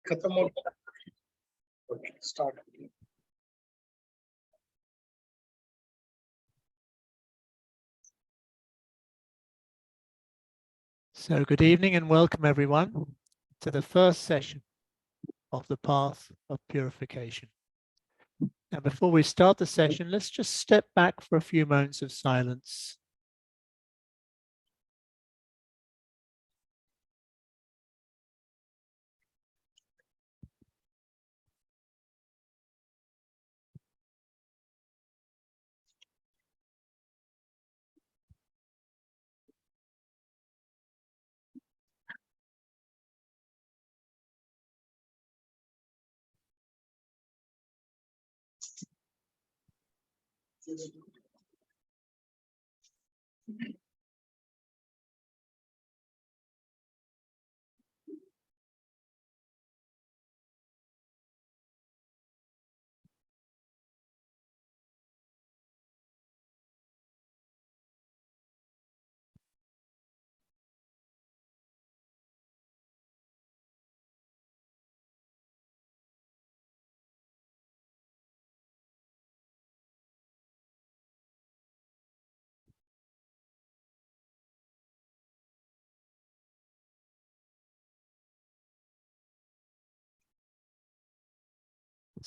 खत्म हो गया. Okay, start. So good evening and welcome everyone to the first session of the path of purification. Now, before we start the session, let's just step back for a few moments of silence.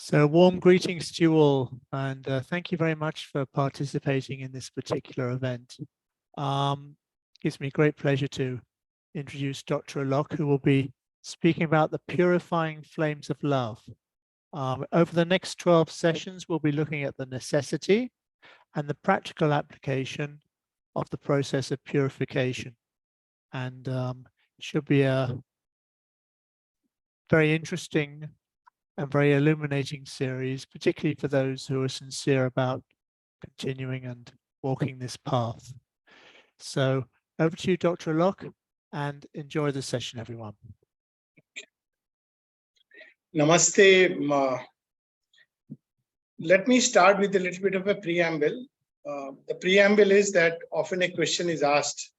So warm greetings to you all, and thank you very much for participating in this particular event. Gives me great pleasure to introduce Dr. Alok, who will be speaking about the purifying flames of love. Over the next 12 sessions, we'll be looking at the necessity and the practical application of the process of purification. And it should be a very interesting and very illuminating series, particularly for those who are sincere about continuing and walking this path. So over to you, Dr. Alok, and enjoy the session, everyone. Namaste. Let me start with a little bit of a preamble. The preamble is that often a question is asked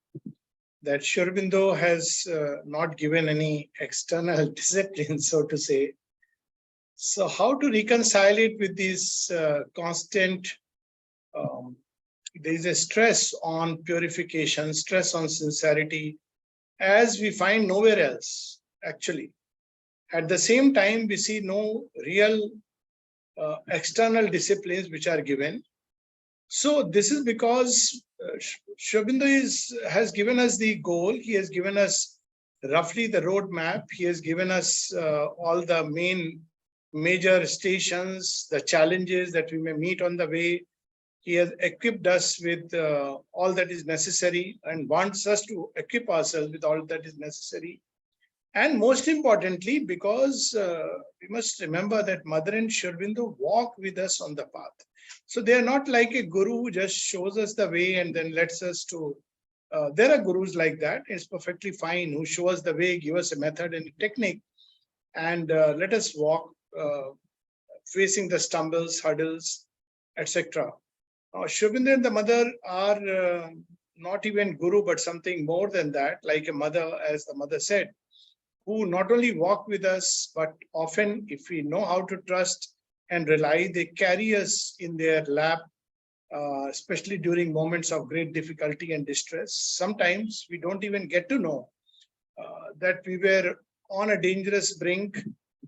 that Aurobindo has not given any external discipline, so to say. So how to reconcile it with this constant, there is a stress on purification, stress on sincerity, as we find nowhere else, actually. At the same time, we see no real external disciplines which are given. So this is because Aurobindo has given us the goal. He has given us roughly the roadmap. He has given us all the major stations, the challenges that we may meet on the way. He has equipped us with all that is necessary and wants us to equip ourselves with all that is necessary. And most importantly, because we must remember that Mother and Aurobindo walk with us on the path. So they are not like a guru who just shows us the way and then lets us to. There are gurus like that. It's perfectly fine, who show us the way, give us a method and a technique, and let us walk facing the stumbles, hurdles, etc. Aurobindo and the Mother are not even guru, but something more than that, like a mother, as the Mother said, who not only walk with us, but often, if we know how to trust and rely, they carry us in their lap, especially during moments of great difficulty and distress. Sometimes we don't even get to know that we were on a dangerous brink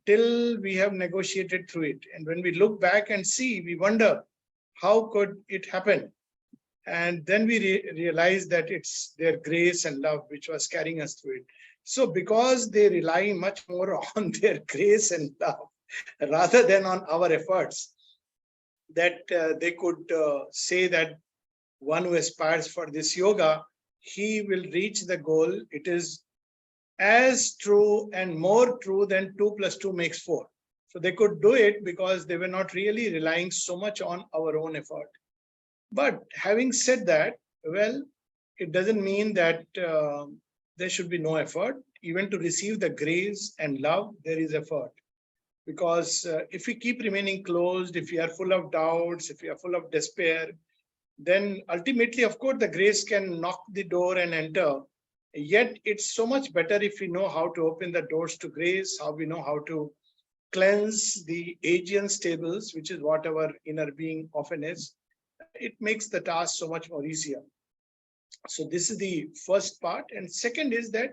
till we have negotiated through it. And when we look back and see, we wonder, how could it happen? And then we realize that it's their grace and love which was carrying us through it. So because they rely much more on their grace and love rather than on our efforts, that they could say that one who aspires for this yoga, he will reach the goal. It is as true and more true than 2 + 2 makes 4. So they could do it because they were not really relying so much on our own effort. But having said that, well, it doesn't mean that there should be no effort. Even to receive the grace and love, there is effort. Because if we keep remaining closed, if we are full of doubts, if we are full of despair, then ultimately, of course, the grace can knock the door and enter. Yet it's so much better if we know how to open the doors to grace, how we know how to cleanse the Aegean stables, which is what our inner being often is. It makes the task so much more easier. So this is the first part. And second is that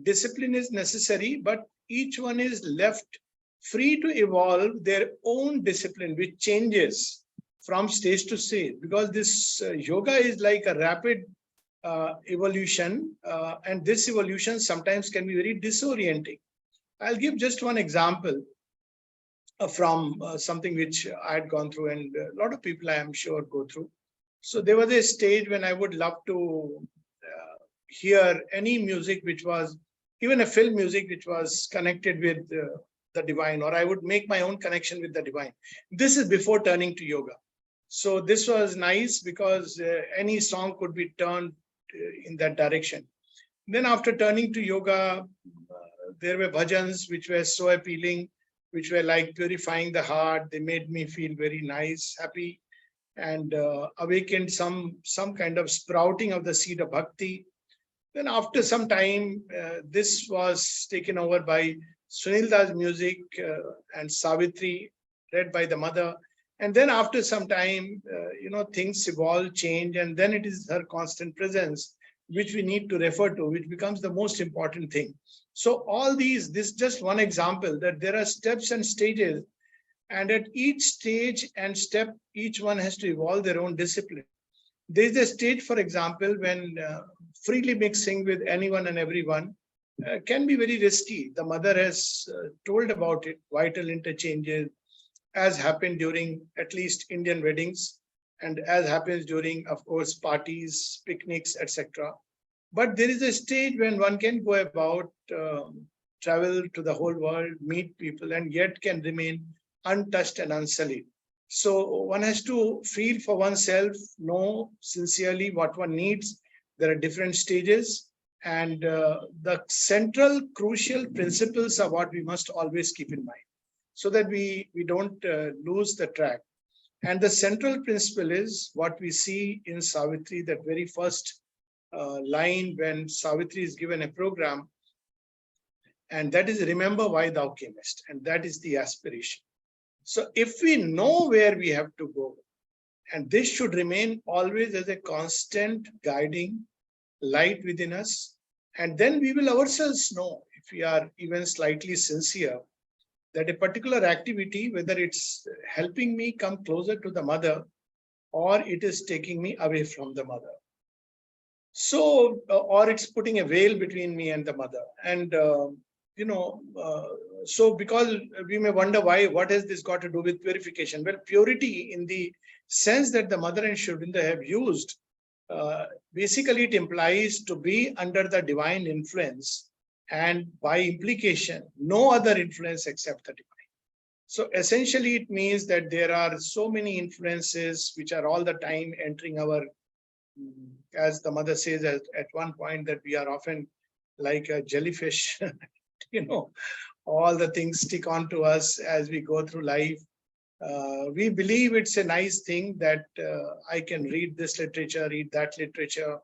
discipline is necessary, but each one is left free to evolve their own discipline, which changes from stage to stage, because this yoga is like a rapid evolution, and this evolution sometimes can be very disorienting. I'll give just one example from something which I had gone through, and a lot of people I am sure go through. So there was a stage when I would love to hear any music which was, even a film music which was connected with the divine, or I would make my own connection with the divine. This is before turning to yoga. So this was nice because any song could be turned in that direction. Then after turning to yoga, there were bhajans which were so appealing, which were like purifying the heart. They made me feel very nice, happy, and awakened some kind of sprouting of the seed of bhakti. Then after some time, this was taken over by Sunil Das music and Savitri, read by the mother. And then after some time, things evolve, change, and then it is her constant presence, which we need to refer to, which becomes the most important thing. So all these, this is just one example that there are steps and stages, and at each stage and step, each one has to evolve their own discipline. There is a stage, for example, when freely mixing with anyone and everyone can be very risky. The mother has told about it, vital interchanges, as happened during at least Indian weddings, and as happens during, of course, parties, picnics, etc. But there is a stage when one can go about, travel to the whole world, meet people, and yet can remain untouched and unsullied. So one has to feel for oneself, know sincerely what one needs. There are different stages, and the central crucial principles are what we must always keep in mind, so that we don't lose the track. And the central principle is what we see in Savitri, that very first line when Savitri is given a program, and that is, remember why thou camest, and that is the aspiration. So if we know where we have to go, and this should remain always as a constant guiding light within us, and then we will ourselves know, if we are even slightly sincere, that a particular activity, whether it's helping me come closer to the mother, or it is taking me away from the mother. So, or it's putting a veil between me and the mother. And, so because we may wonder why, what has this got to do with purification? Well, purity in the sense that the mother and Sri Aurobindo have used, basically it implies to be under the divine influence, and by implication, no other influence except the divine. So essentially it means that there are so many influences which are all the time entering our, as the mother says at one point, that we are often like a jellyfish, all the things stick on to us as we go through life. We believe it's a nice thing that I can read this literature, read that literature,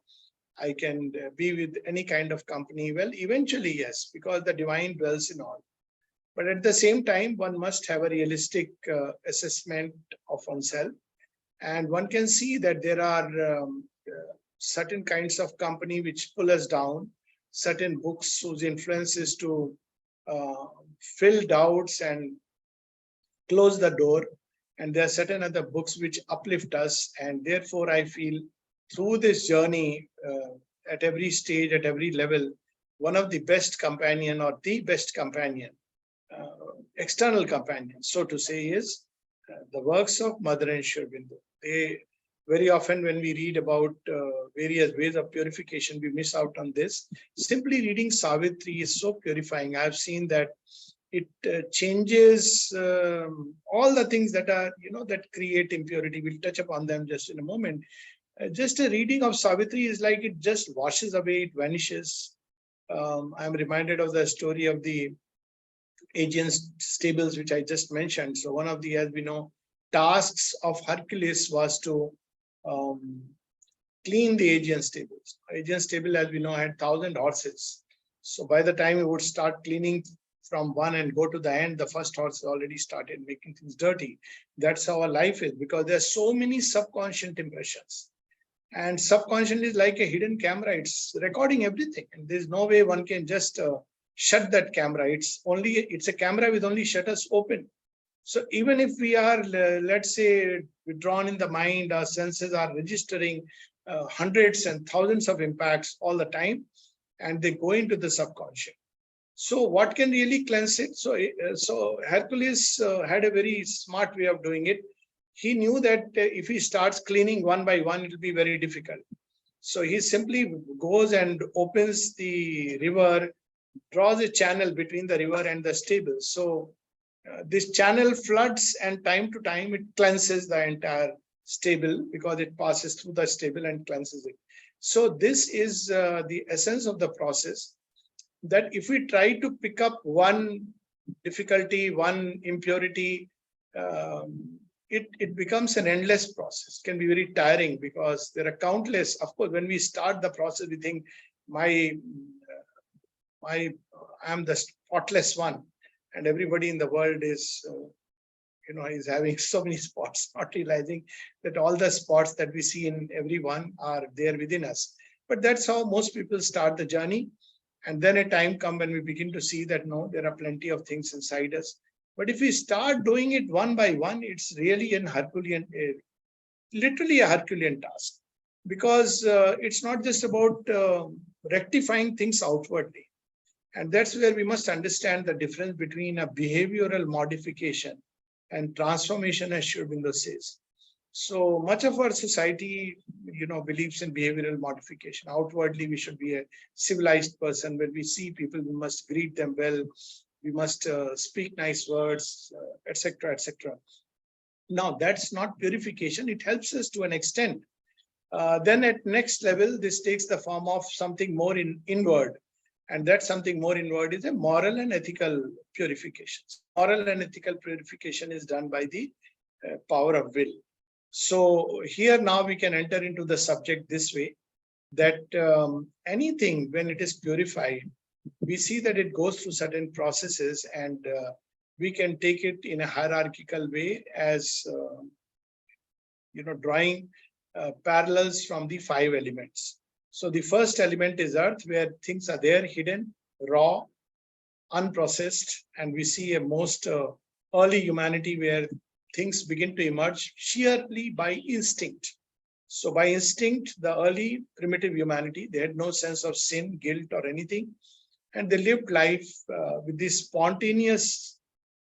I can be with any kind of company. Well, eventually, yes, because the divine dwells in all. But at the same time, one must have a realistic assessment of oneself. And one can see that there are certain kinds of company which pull us down, certain books whose influence is to fill doubts and close the door. And there are certain other books which uplift us. And therefore, I feel through this journey, at every stage, at every level, one of the best companion, or the best companion, external companion, so to say, is the works of Mother and Sri Aurobindo. They very often, when we read about various ways of purification, we miss out on this. Simply reading Savitri is so purifying. I've seen that it changes all the things that are, that create impurity. We'll touch upon them just in a moment. Just a reading of Savitri is like it just washes away, it vanishes. I'm reminded of the story of the Aegean stables, which I just mentioned. So one of the, as we know, tasks of Hercules was to clean the Aegean stables. Aegean stable, as we know, had 1,000 horses. So by the time we would start cleaning from one and go to the end, the first horse already started making things dirty. That's how our life is, because there are so many subconscious impressions. And subconscious is like a hidden camera. It's recording everything. And there's no way one can just shut that camera. It's a camera with only shutters open. So even if we are, let's say, withdrawn in the mind, our senses are registering hundreds and thousands of impacts all the time, and they go into the subconscious. So what can really cleanse it? So Hercules had a very smart way of doing it. He knew that if he starts cleaning one by one, it will be very difficult. So he simply goes and opens the river, draws a channel between the river and the stable. So this channel floods, and time to time it cleanses the entire stable, because it passes through the stable and cleanses it. So this is the essence of the process, that if we try to pick up one difficulty, one impurity, it becomes an endless process. It can be very tiring, because there are countless. Of course, when we start the process, we think I'm the spotless one, and everybody in the world is is having so many spots, not realizing that all the spots that we see in everyone are there within us. But that's how most people start the journey. And then a time comes when we begin to see that no, there are plenty of things inside us. But if we start doing it one by one, it's really literally a Herculean task, because it's not just about rectifying things outwardly. And that's where we must understand the difference between a behavioral modification and transformation, as Aurobindo says. So much of our society, believes in behavioral modification. Outwardly, we should be a civilized person. When we see people, we must greet them well. We must speak nice words, etc., etc. Now, that's not purification. It helps us to an extent. Then at next level, this takes the form of something more inward. And that something more inward is a moral and ethical purification. Moral and ethical purification is done by the power of will. So here now we can enter into the subject this way, that anything, when it is purified, we see that it goes through certain processes, and we can take it in a hierarchical way as, drawing parallels from the 5 elements. So the first element is earth, where things are there, hidden, raw, unprocessed, and we see a most early humanity where things begin to emerge sheerly by instinct. So by instinct, the early primitive humanity, they had no sense of sin, guilt, or anything. And they lived life with this spontaneous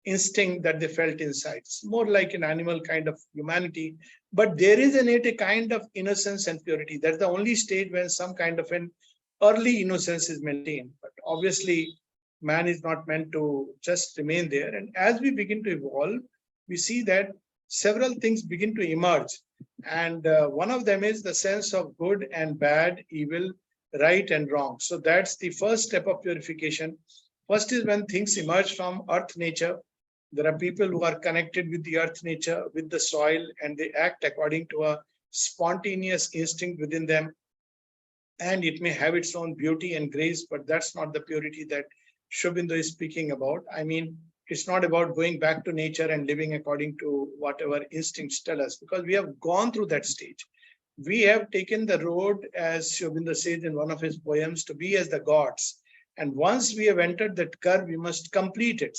instinct that they felt inside. It's more like an animal kind of humanity, but there is in it a kind of innocence and purity. That's the only stage when some kind of an early innocence is maintained. But obviously, man is not meant to just remain there. And as we begin to evolve, we see that several things begin to emerge. And one of them is the sense of good and bad, evil, right and wrong. So that's the first step of purification. First is when things emerge from earth nature. There are people who are connected with the earth nature, with the soil, and they act according to a spontaneous instinct within them. And it may have its own beauty and grace, but that's not the purity that Aurobindo is speaking about. I mean, it's not about going back to nature and living according to whatever instincts tell us, because we have gone through that stage. We have taken the road, as Aurobindo says in one of his poems, to be as the gods. And once we have entered that curve, we must complete it.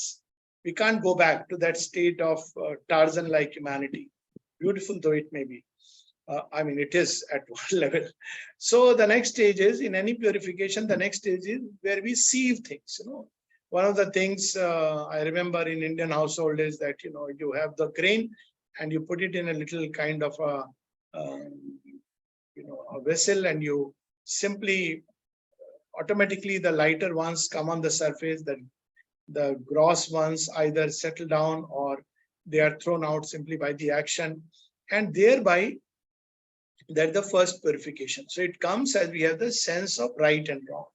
We can't go back to that state of Tarzan-like humanity, beautiful though it may be. It is at one level. So the next stage is, in any purification, the next stage is where we sieve things. One of the things I remember in Indian household is that, you have the grain and you put it in a little kind of a vessel, and you simply automatically the lighter ones come on the surface, the gross ones either settle down or they are thrown out simply by the action, and thereby that's the first purification. So it comes as we have the sense of right and wrong.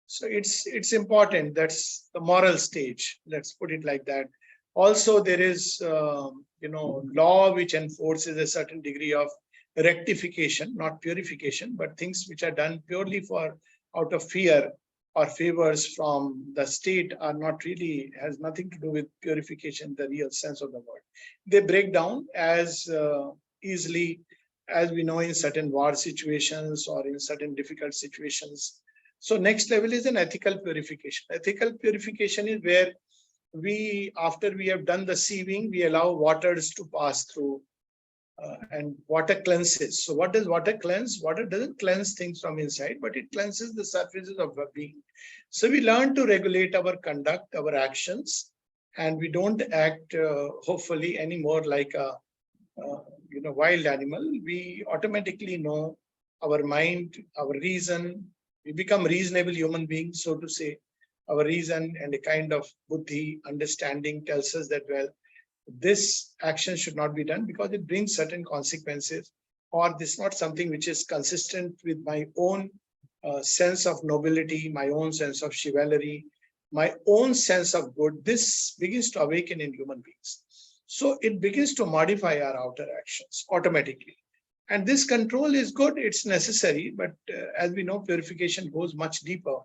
So it's important. That's the moral stage. Let's put it like that. Also, there is law which enforces a certain degree of rectification, not purification, but things which are done purely for out of fear or favors from the state are not really, has nothing to do with purification, the real sense of the word. They break down as easily as we know in certain war situations or in certain difficult situations. So next level is an ethical purification. Ethical purification is where we, after we have done the sieving, we allow waters to pass through. And water cleanses. So what does water cleanse? Water doesn't cleanse things from inside, but it cleanses the surfaces of our being. So we learn to regulate our conduct, our actions, and we don't act hopefully anymore like a wild animal. We automatically know our mind, our reason. We become reasonable human beings, so to say. Our reason and a kind of buddhi, understanding tells us that, well, this action should not be done because it brings certain consequences, or this is not something which is consistent with my own sense of nobility, my own sense of chivalry, my own sense of good. This begins to awaken in human beings. So it begins to modify our outer actions automatically. And this control is good, it's necessary, but as we know, purification goes much deeper.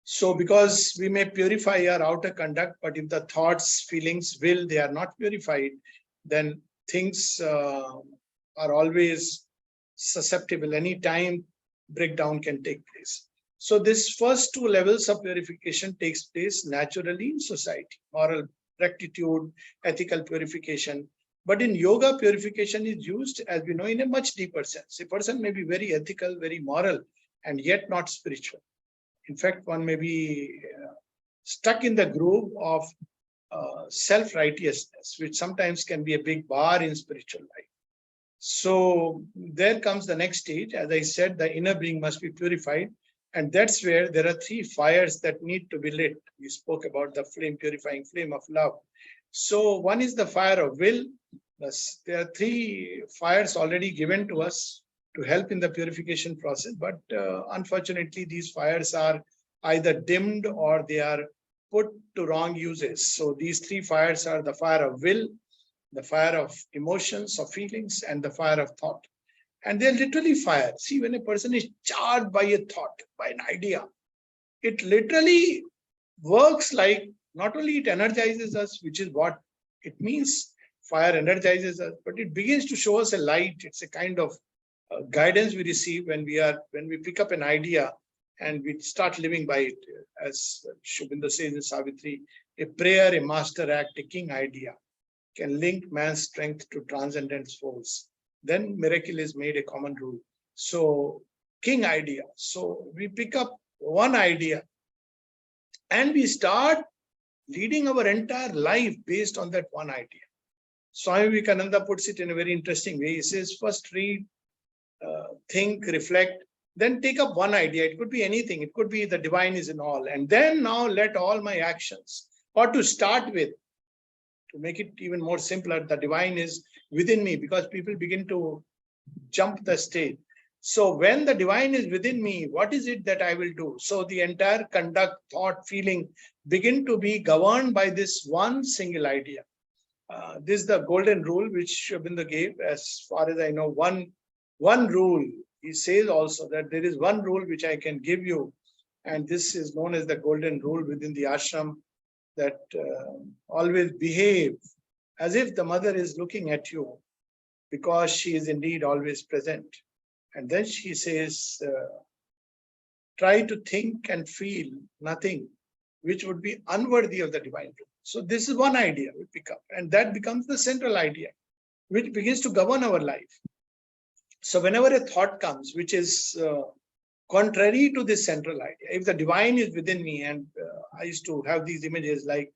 So because we may purify our outer conduct, but if the thoughts, feelings, will, they are not purified, then things are always susceptible. Any time breakdown can take place. So this first two levels of purification takes place naturally in society: moral rectitude, ethical purification. But in yoga, purification is used, as we know, in a much deeper sense. A person may be very ethical, very moral, and yet not spiritual. In fact, one may be stuck in the groove of self-righteousness, which sometimes can be a big bar in spiritual life. So there comes the next stage. As I said, the inner being must be purified. And that's where there are three fires that need to be lit. We spoke about the flame, purifying flame of love. So one is the fire of will. There are three fires already given to us to help in the purification process. But unfortunately, these fires are either dimmed or they are put to wrong uses. So these three fires are the fire of will, the fire of emotions, of feelings, and the fire of thought. And they're literally fire. See, when a person is charged by a thought, by an idea, it literally works like, not only it energizes us, which is what it means, fire energizes us, but it begins to show us a light. It's a kind of guidance we receive when we pick up an idea and we start living by it. As Aurobindo says in Savitri, a prayer, a master act, a king idea can link man's strength to transcendence force. Then miracle is made a common rule. So king idea. So we pick up one idea and we start leading our entire life based on that one idea. Swami Vivekananda puts it in a very interesting way. He says, first read, think, reflect, then take up one idea. It could be anything. It could be the divine is in all. And then now let all my actions, or to start with, to make it even more simpler, the divine is within me, because people begin to jump the stage. So when the divine is within me, what is it that I will do? So the entire conduct, thought, feeling begin to be governed by this one single idea. This is the golden rule which Aurobindo gave. As far as I know, one rule. He says also that there is one rule which I can give you, and this is known as the golden rule within the ashram, that always behave as if the mother is looking at you, because she is indeed always present. And then she says, try to think and feel nothing which would be unworthy of the divine rule. So this is one idea we pick up, and that becomes the central idea, which begins to govern our life. So whenever a thought comes, which is contrary to this central idea, if the divine is within me, and I used to have these images like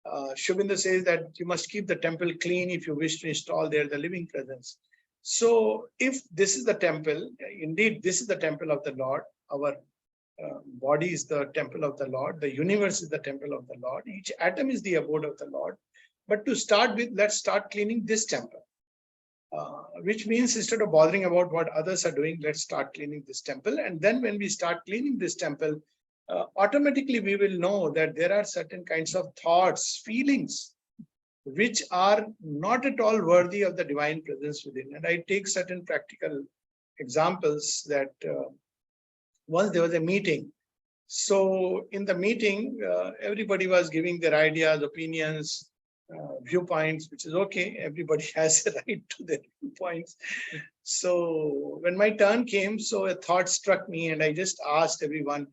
Aurobindo says that you must keep the temple clean if you wish to install there the living presence. So if this is the temple, indeed, this is the temple of the Lord, our body is the temple of the Lord, the universe is the temple of the Lord, each atom is the abode of the Lord. But to start with, let's start cleaning this temple. Which means instead of bothering about what others are doing, let's start cleaning this temple. And then when we start cleaning this temple, automatically we will know that there are certain kinds of thoughts, feelings, which are not at all worthy of the divine presence within. And I take certain practical examples that once there was a meeting. So in the meeting, everybody was giving their ideas, opinions, viewpoints, which is okay. Everybody has a right to their viewpoints. So when my turn came, so a thought struck me, and I just asked everyone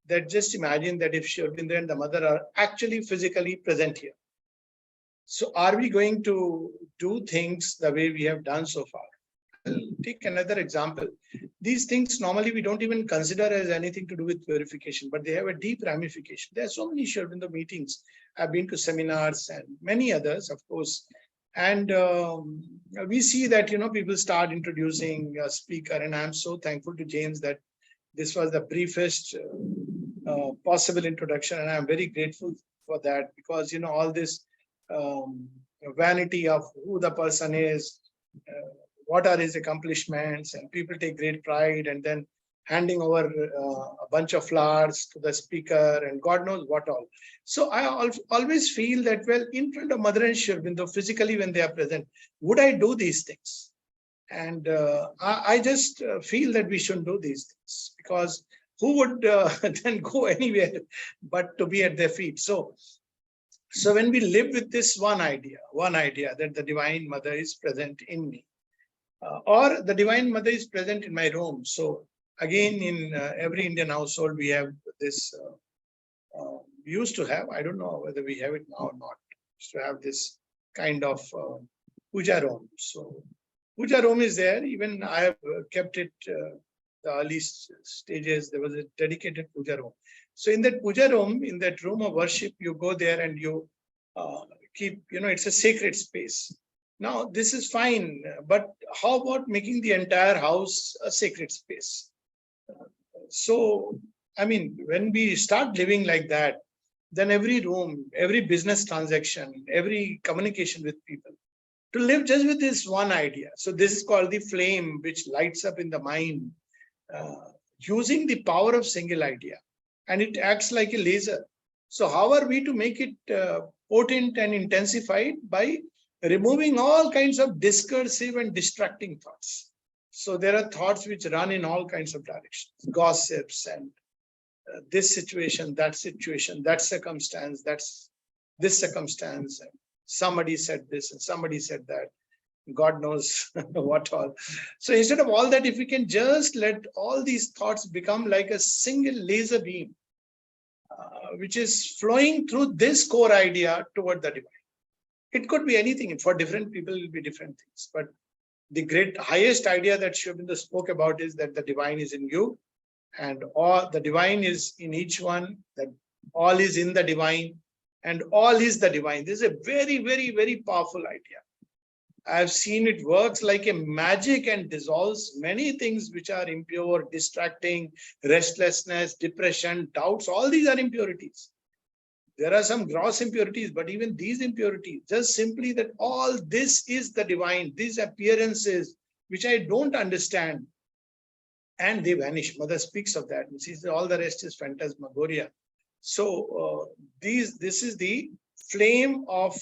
that just imagine that if Sri Aurobindo and the mother are actually physically present here. So are we going to do things the way we have done so far? I'll take another example. These things normally we don't even consider as anything to do with purification, but they have a deep ramification. There are so many Sri Aurobindo meetings. I've been to seminars and many others, of course. And we see that, people start introducing a speaker, and I'm so thankful to James that this was the briefest possible introduction. And I'm very grateful for that, because, all this vanity of who the person is, what are his accomplishments, and people take great pride, and then handing over a bunch of flowers to the speaker and God knows what all. So I always feel that, well, in front of Mother and Sri Aurobindo, physically when they are present, would I do these things? And I just feel that we shouldn't do these things, because who would then go anywhere but to be at their feet? So when we live with this one idea that the Divine Mother is present in me, or the Divine Mother is present in my room. So again, in every Indian household, we have this, we used to have, I don't know whether we have it now or not, used to have this kind of puja room. So puja room is there. Even I have kept it, the early stages, there was a dedicated puja room. So in that puja room, in that room of worship, you go there and you keep, it's a sacred space. Now, this is fine, but how about making the entire house a sacred space? So, I mean, when we start living like that, then every room, every business transaction, every communication with people, to live just with this one idea. So this is called the flame which lights up in the mind, using the power of single idea, and it acts like a laser. So how are we to make it potent and intensified? By removing all kinds of discursive and distracting thoughts. So there are thoughts which run in all kinds of directions, gossips and this situation, that circumstance, that's this circumstance, and somebody said this and somebody said that, God knows what all. So instead of all that, if we can just let all these thoughts become like a single laser beam, which is flowing through this core idea toward the divine. It could be anything. For different people, it will be different things. But the highest idea that Sri Aurobindo spoke about is that the divine is in you, and all the divine is in each one, that all is in the divine, and all is the divine. This is a very, very, very powerful idea. I've seen it works like a magic and dissolves many things which are impure, distracting, restlessness, depression, doubts. All these are impurities. There are some gross impurities, but even these impurities, just simply that all this is the divine, these appearances which I don't understand, and they vanish. Mother speaks of that. She says all the rest is phantasmagoria. So this is the flame of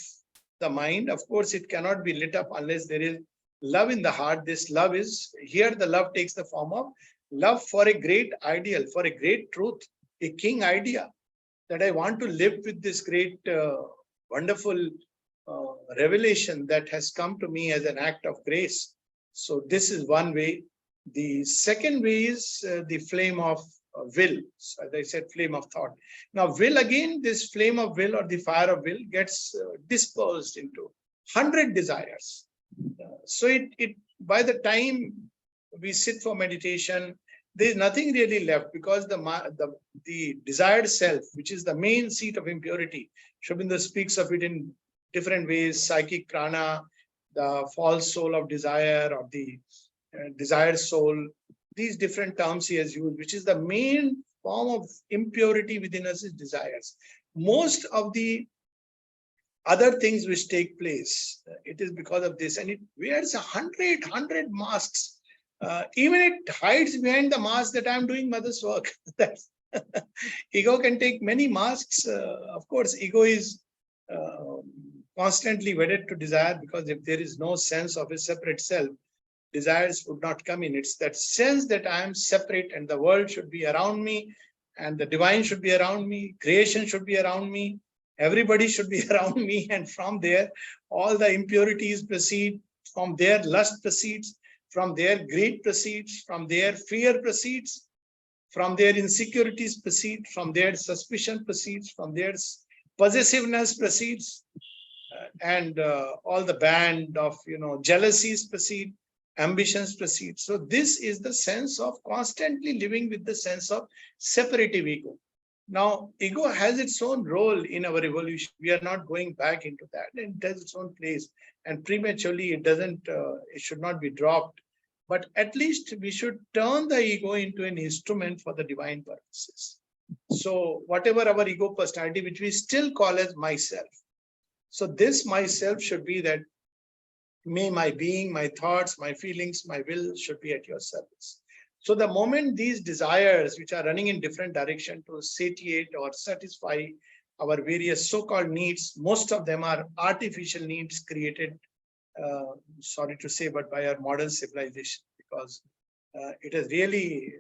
the mind. Of course, it cannot be lit up unless there is love in the heart. This love is, here the love takes the form of love for a great ideal, for a great truth, a king idea, that I want to live with this great, wonderful revelation that has come to me as an act of grace. So this is one way. The second way is the flame of will. So as I said, flame of thought. Now, will, again, this flame of will or the fire of will gets dispersed into 100 desires. So it by the time we sit for meditation, there is nothing really left, because the desired self, which is the main seat of impurity, Sri Aurobindo speaks of it in different ways: psychic prana, the false soul of desire, or the desired soul. These different terms he has used, which is the main form of impurity within us, is desires. Most of the other things which take place, it is because of this, and it wears 100 masks. Even it hides behind the mask that I'm doing mother's work. Ego can take many masks. Of course, ego is constantly wedded to desire, because if there is no sense of a separate self, desires would not come in. It's that sense that I am separate and the world should be around me and the divine should be around me, creation should be around me, everybody should be around me. And from there, all the impurities proceed, from there lust proceeds, from there greed proceeds, from there fear proceeds, from there insecurities proceed, from there suspicion proceeds, from there possessiveness proceeds, and all the band of jealousies proceed, ambitions proceed. So this is the sense of constantly living with the sense of separative ego. Now, ego has its own role in our evolution. We are not going back into that. It has its own place, and prematurely it doesn't. It should not be dropped. But at least we should turn the ego into an instrument for the divine purposes. So whatever our ego personality, which we still call as myself. So this myself should be that me, my being, my thoughts, my feelings, my will should be at your service. So the moment these desires, which are running in different direction to satiate or satisfy our various so-called needs, most of them are artificial needs created, sorry to say, but by our modern civilization, because it has really,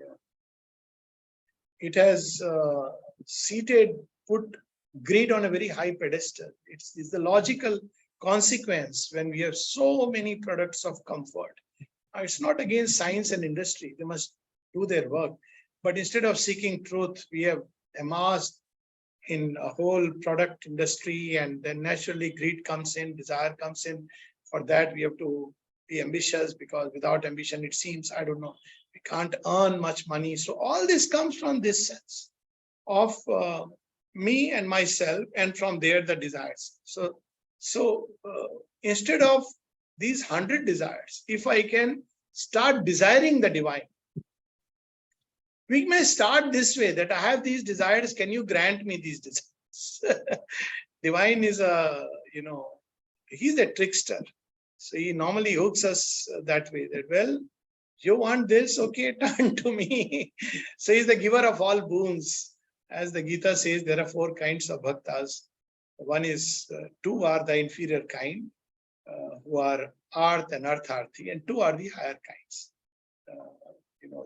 put greed on a very high pedestal. It's the logical consequence when we have so many products of comfort. It's not against science and industry. They must do their work. But instead of seeking truth, we have amassed in a whole product industry, and then naturally greed comes in, desire comes in. For that, we have to be ambitious, because without ambition, it seems, I don't know, we can't earn much money. So all this comes from this sense of me and myself, and from there the desires. So instead of these 100 desires, if I can start desiring the divine, we may start this way, that I have these desires, can you grant me these desires? Divine is he's a trickster. So he normally hooks us that way, that, well, you want this, okay, turn to me. So he's the giver of all boons. As the Gita says, there are 4 kinds of bhaktas. One is, 2 are the inferior kind, who are Arth and Artharthi, and 2 are the higher kinds.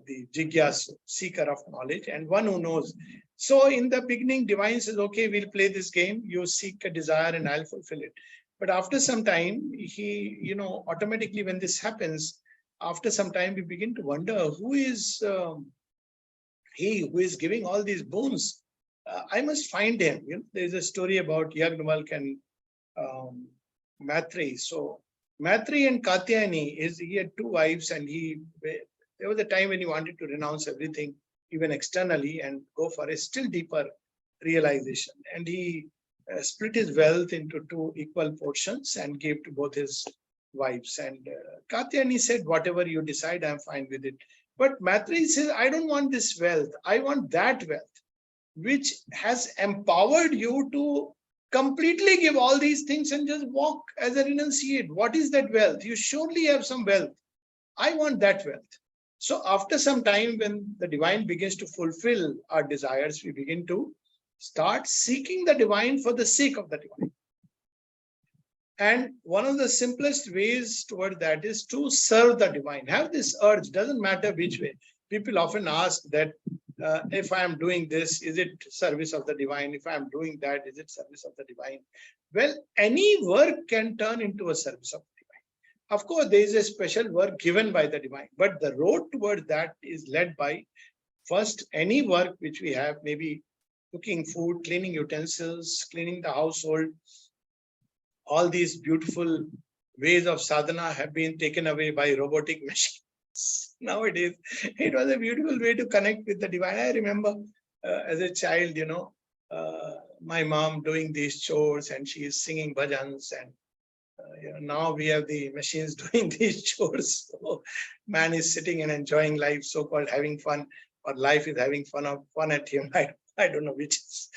The Jigyasu, seeker of knowledge, and one who knows. So in the beginning, divine says, okay, we'll play this game. You seek a desire and I'll fulfill it. But after some time, he, automatically when this happens, after some time, we begin to wonder, who is he who is giving all these boons? I must find him. There's a story about Yagnavalk and Maitreyi. So Maitreyi and Katyayani, he had 2 wives, and there was a time when he wanted to renounce everything, even externally, and go for a still deeper realization. And he split his wealth into 2 equal portions and gave to both his wives. And Katyayani said, whatever you decide, I'm fine with it. But Maitreyi says, I don't want this wealth. I want that wealth, which has empowered you to completely give all these things and just walk as a renunciate. What is that wealth? You surely have some wealth. I want that wealth. So after some time, when the divine begins to fulfill our desires, we begin to start seeking the divine for the sake of the divine. And one of the simplest ways toward that is to serve the divine. Have this urge, doesn't matter which way. People often ask that, if I am doing this, is it service of the divine? If I am doing that, is it service of the divine? Well, any work can turn into a service of the divine. Of course, there is a special work given by the divine, but the road toward that is led by, first, any work which we have, maybe cooking food, cleaning utensils, cleaning the household. All these beautiful ways of sadhana have been taken away by robotic machines. Nowadays, it was a beautiful way to connect with the divine. I remember as a child, my mom doing these chores, and she is singing bhajans, and now we have the machines doing these chores. So man is sitting and enjoying life, so-called having fun, or life is having fun at him. I don't know which is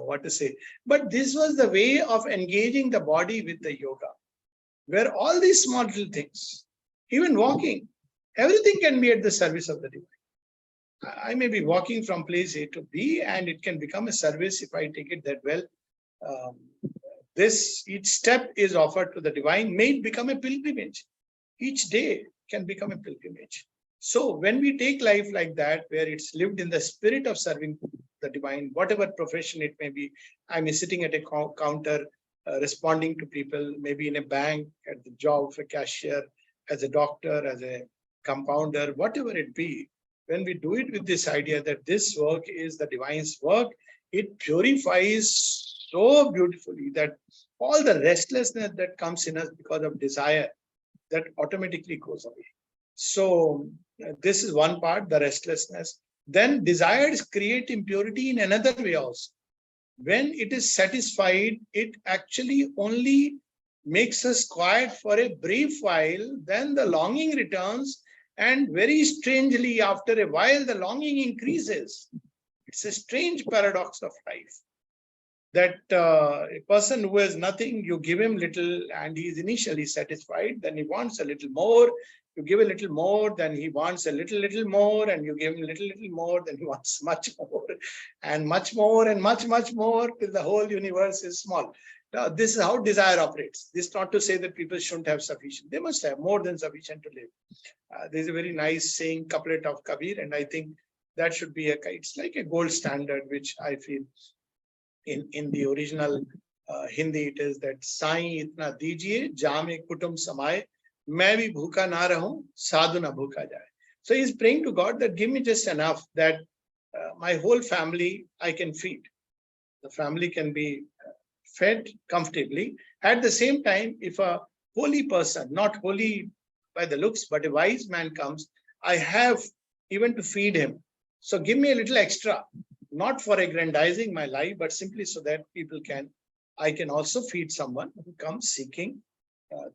what to say. But this was the way of engaging the body with the yoga, where all these small little things, even walking, everything can be at the service of the divine. I may be walking from place A to B, and it can become a service if I take it that well. each step is offered to the divine, may it become a pilgrimage. Each day can become a pilgrimage. So when we take life like that, where it's lived in the spirit of serving the divine, whatever profession it may be, I'm sitting at a counter, responding to people, maybe in a bank, at the job of a cashier, as a doctor, as a compounder, whatever it be, when we do it with this idea that this work is the divine's work, it purifies so beautifully that all the restlessness that comes in us because of desire, that automatically goes away. So this is one part, the restlessness. Then desires create impurity in another way also. When it is satisfied, it actually only makes us quiet for a brief while, then the longing returns, and very strangely, after a while, the longing increases. It's a strange paradox of life, that a person who has nothing, you give him little and he is initially satisfied, then he wants a little more. You give a little more, then he wants a little more, and you give him little more, then he wants much more, and much more, and much more, till the whole universe is small. Now, this is how desire operates. This is not to say that people shouldn't have sufficient. They must have more than sufficient to live. There's a very nice saying, couplet of Kabir, and I think that should be it's like a gold standard, which I feel in the original Hindi, it is that Sai itna dijiye, jame kutum samaye, main bhi bhuka na rahun, sadhu na bhuka jaye. So he's praying to God that give me just enough that my whole family I can feed. The family can be fed comfortably. At the same time, if a holy person, not holy by the looks, but a wise man comes, I have even to feed him. So give me a little extra, not for aggrandizing my life, but simply so that I can also feed someone who comes seeking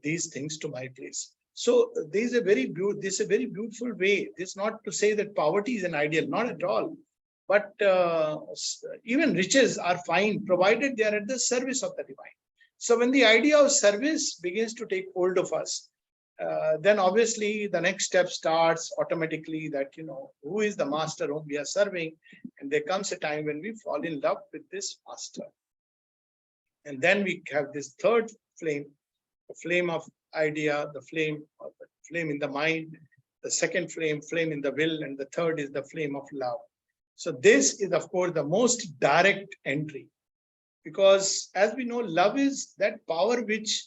these things to my place. So this is a very beautiful way. This is not to say that poverty is an ideal, not at all. But even riches are fine, provided they are at the service of the divine. So when the idea of service begins to take hold of us, then obviously the next step starts automatically, that, who is the master whom we are serving? And there comes a time when we fall in love with this master. And then we have this third flame, the flame of idea, the flame in the mind, the second flame in the will, and the third is the flame of love. So this is, of course, the most direct entry, because as we know, love is that power which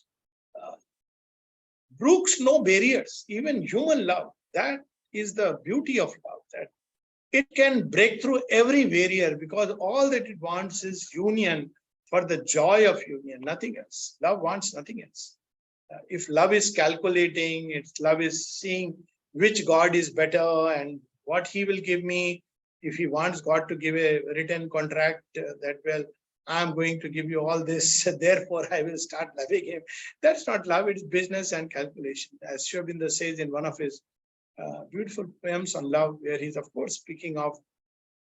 brooks no barriers, even human love. That is the beauty of love, that it can break through every barrier, because all that it wants is union for the joy of union, nothing else. Love wants nothing else. If love is calculating, if love is seeing which God is better and what he will give me, if he wants God to give a written contract that, well, I'm going to give you all this, therefore I will start loving him. That's not love, it's business and calculation. As Aurobindo says in one of his beautiful poems on love, where he's, of course, speaking of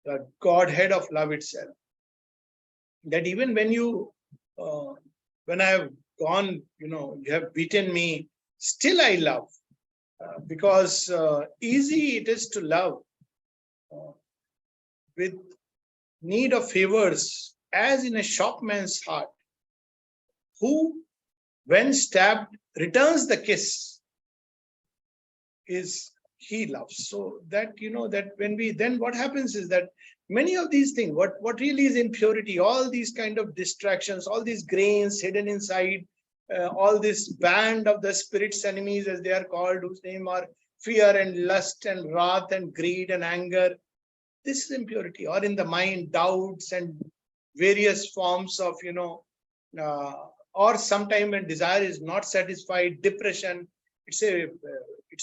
the Godhead of love itself. That even when I have gone, you have beaten me, still I love. Because easy it is to love with need of favors, as in a shopman's heart, who, when stabbed, returns the kiss, is he loves. So that, that when then what happens is that many of these things, what really is impurity, all these kind of distractions, all these grains hidden inside, all this band of the spirit's enemies, as they are called, whose name are fear and lust and wrath and greed and anger. This is impurity. Or in the mind, doubts and various forms of, or sometime when desire is not satisfied, depression. It's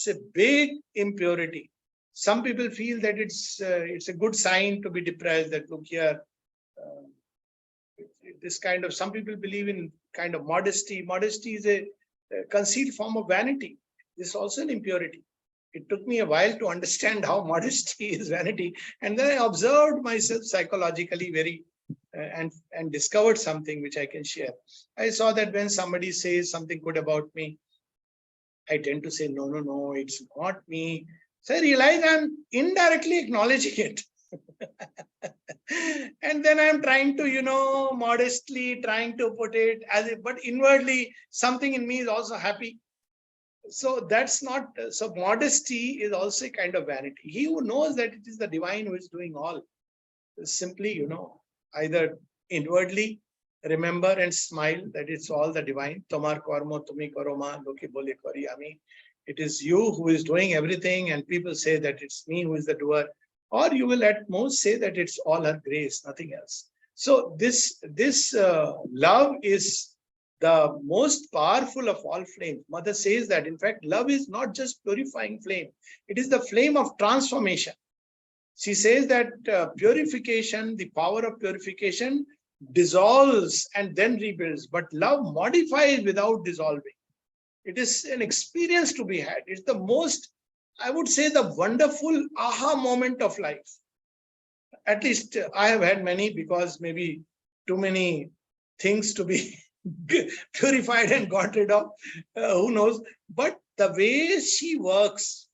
a big impurity. Some people feel that it's a good sign to be depressed, that look here, this kind of, some people believe in kind of modesty. Modesty is a concealed form of vanity. This is also an impurity. It took me a while to understand how modesty is vanity. And then I observed myself psychologically very and discovered something which I can share. I saw that when somebody says something good about me, I tend to say, no, it's not me. So I realize I'm indirectly acknowledging it. And then I'm trying to, modestly trying to put it as if, but inwardly something in me is also happy. So that's not, so modesty is also a kind of vanity. He who knows that it is the divine who is doing all, simply, either inwardly remember and smile that it's all the divine. Tomar karmo tumi karoma loki bole kari ami. It is you who is doing everything, and people say that it's me who is the doer, or you will at most say that it's all her grace, nothing else. So this love is the most powerful of all flames. Mother says that, in fact, love is not just purifying flame, it is the flame of transformation. She says that purification, the power of purification dissolves and then rebuilds, but love modifies without dissolving. It is an experience to be had. It's the most, I would say, the wonderful aha moment of life. At least I have had many, because maybe too many things to be purified and got rid of, who knows. But the way she works,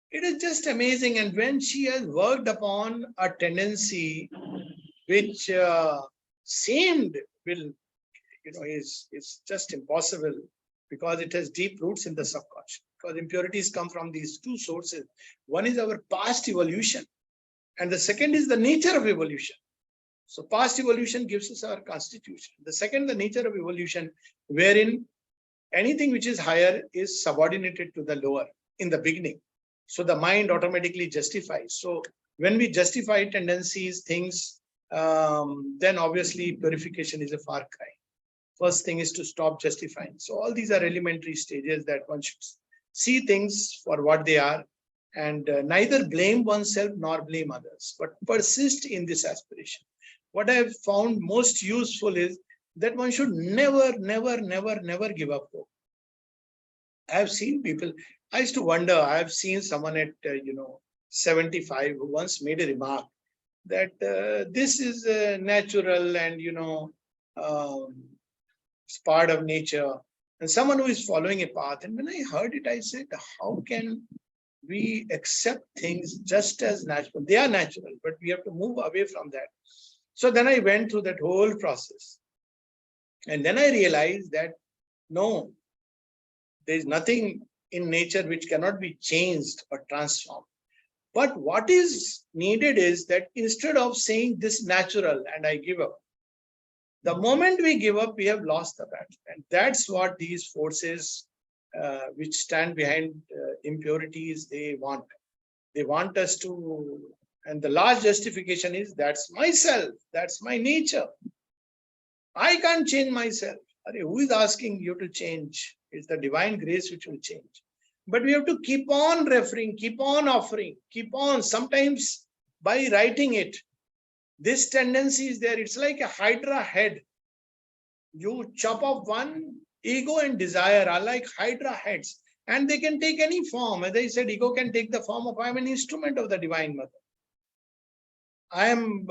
it is just amazing. And when she has worked upon a tendency which seemed will, is just impossible, because it has deep roots in the subconscious. Because impurities come from these two sources. One is our past evolution, and the second is the nature of evolution. So past evolution gives us our constitution. The second, the nature of evolution, wherein anything which is higher is subordinated to the lower in the beginning. So the mind automatically justifies. So when we justify tendencies, things, then obviously purification is a far cry. First thing is to stop justifying. So all these are elementary stages that one should see things for what they are, and neither blame oneself nor blame others, but persist in this aspiration. What I have found most useful is that one should never give up hope. I have seen people, I used to wonder, I have seen someone at 75 who once made a remark that this is natural and it's part of nature, and someone who is following a path. And when I heard it, I said, how can we accept things just as natural? They are natural, but we have to move away from that. So then I went through that whole process, and then I realized that no, there is nothing in nature which cannot be changed or transformed. But what is needed is that instead of saying this natural and I give up, the moment we give up, we have lost the battle. And that's what these forces which stand behind impurities, they want. They want us to, and the last justification is, that's myself, that's my nature. I can't change myself. Who is asking you to change? It's the divine grace which will change. But we have to keep on referring, keep on offering, keep on. Sometimes by writing it, this tendency is there. It's like a hydra head. You chop off one, ego and desire are like hydra heads, and they can take any form. As I said, ego can take the form of, I am an instrument of the Divine Mother. I am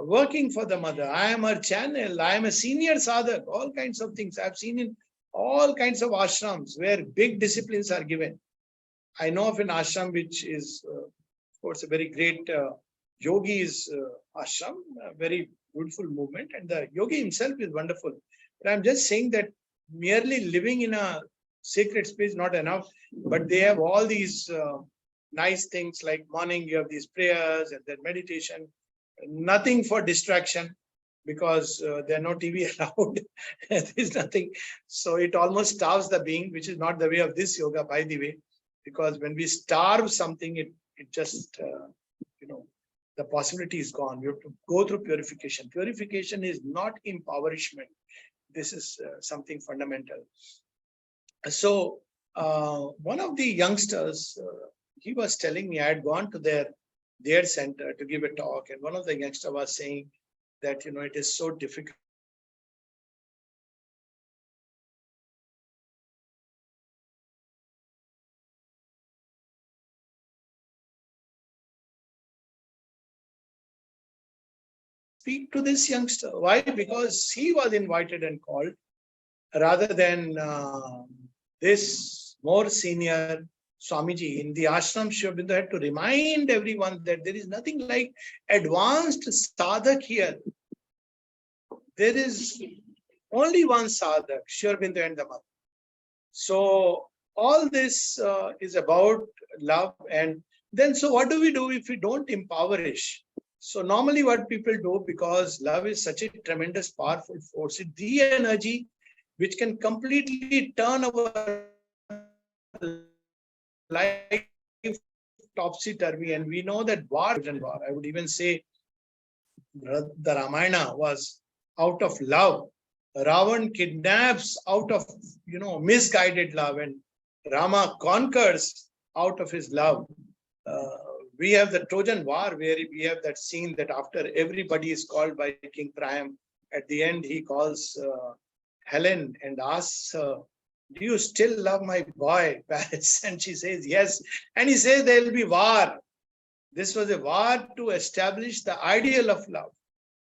working for the Mother. I am her channel. I am a senior sadhak. All kinds of things I've seen in all kinds of ashrams where big disciplines are given. I know of an ashram which is, of course, a very great yogi's ashram, a very beautiful movement, and the yogi himself is wonderful. But I'm just saying that merely living in a sacred space is not enough, but they have all these nice things, like morning you have these prayers and then meditation, nothing for distraction, because there are no TV allowed. There's nothing. So it almost starves the being, which is not the way of this yoga, by the way, because when we starve something, it just, the possibility is gone. You have to go through purification. Purification is not impoverishment. This is something fundamental. So one of the youngsters, he was telling me, I had gone to their center to give a talk, and one of the youngsters was saying that, it is so difficult. Speak to this youngster. Why? Because he was invited and called, rather than this more senior Swamiji, in the ashram, Sri Aurobindo had to remind everyone that there is nothing like advanced sadhak here. There is only one sadhak, Sri Aurobindo and the mother. So all this is about love. And then, so what do we do if we don't empowerish? So normally what people do, because love is such a tremendous, powerful force, it's the energy which can completely turn our life topsy-turvy. And we know that war, I would even say the Ramayana was out of love. Ravan kidnaps out of, misguided love, and Rama conquers out of his love. We have the Trojan War, where we have that scene that after everybody is called by King Priam, at the end he calls Helen and asks her, do you still love my boy, Paris? And she says, yes. And he says, there will be war. This was a war to establish the ideal of love.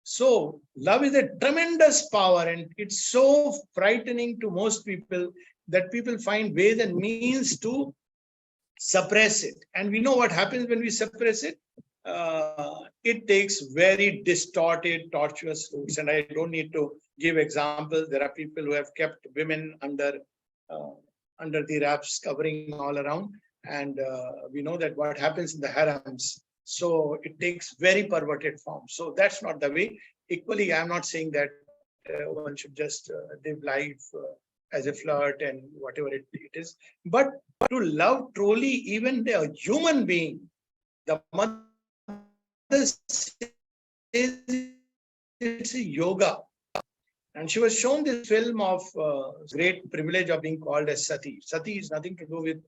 So love is a tremendous power, and it's so frightening to most people that people find ways and means to suppress it. And we know what happens when we suppress it. It takes very distorted, tortuous roots. And I don't need to give examples. There are people who have kept women under the wraps, covering all around. And we know that what happens in the harems. So it takes very perverted form. So that's not the way. Equally, I'm not saying that one should just live life as a flirt and whatever it is. But to love truly even a human being, the mother says it's a yoga. And she was shown this film of great privilege of being called as Sati. Sati is nothing to do with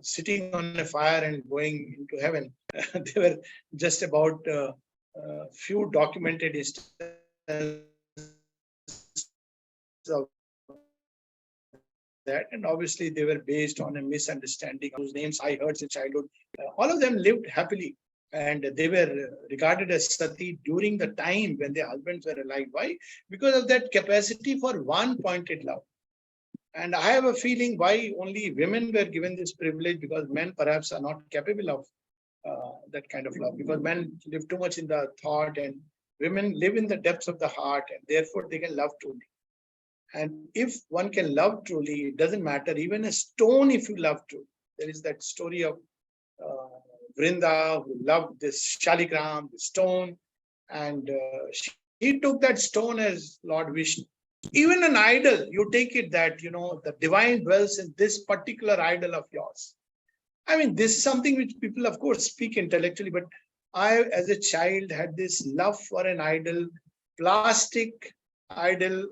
sitting on a fire and going into heaven. They were just about few documented instances of that. And obviously they were based on a misunderstanding whose names I heard since childhood. All of them lived happily. And they were regarded as Sati during the time when their husbands were alive. Why? Because of that capacity for one-pointed love. And I have a feeling why only women were given this privilege, because men perhaps are not capable of that kind of love, because men live too much in the thought and women live in the depths of the heart, and therefore they can love truly. And if one can love truly, it doesn't matter, even a stone if you love truly. There is that story of Vrinda who loved this Shaligram, the stone, and he took that stone as Lord Vishnu. Even an idol, you take it that, the divine dwells in this particular idol of yours. I mean, this is something which people, of course, speak intellectually, but I, as a child, had this love for an idol, plastic idol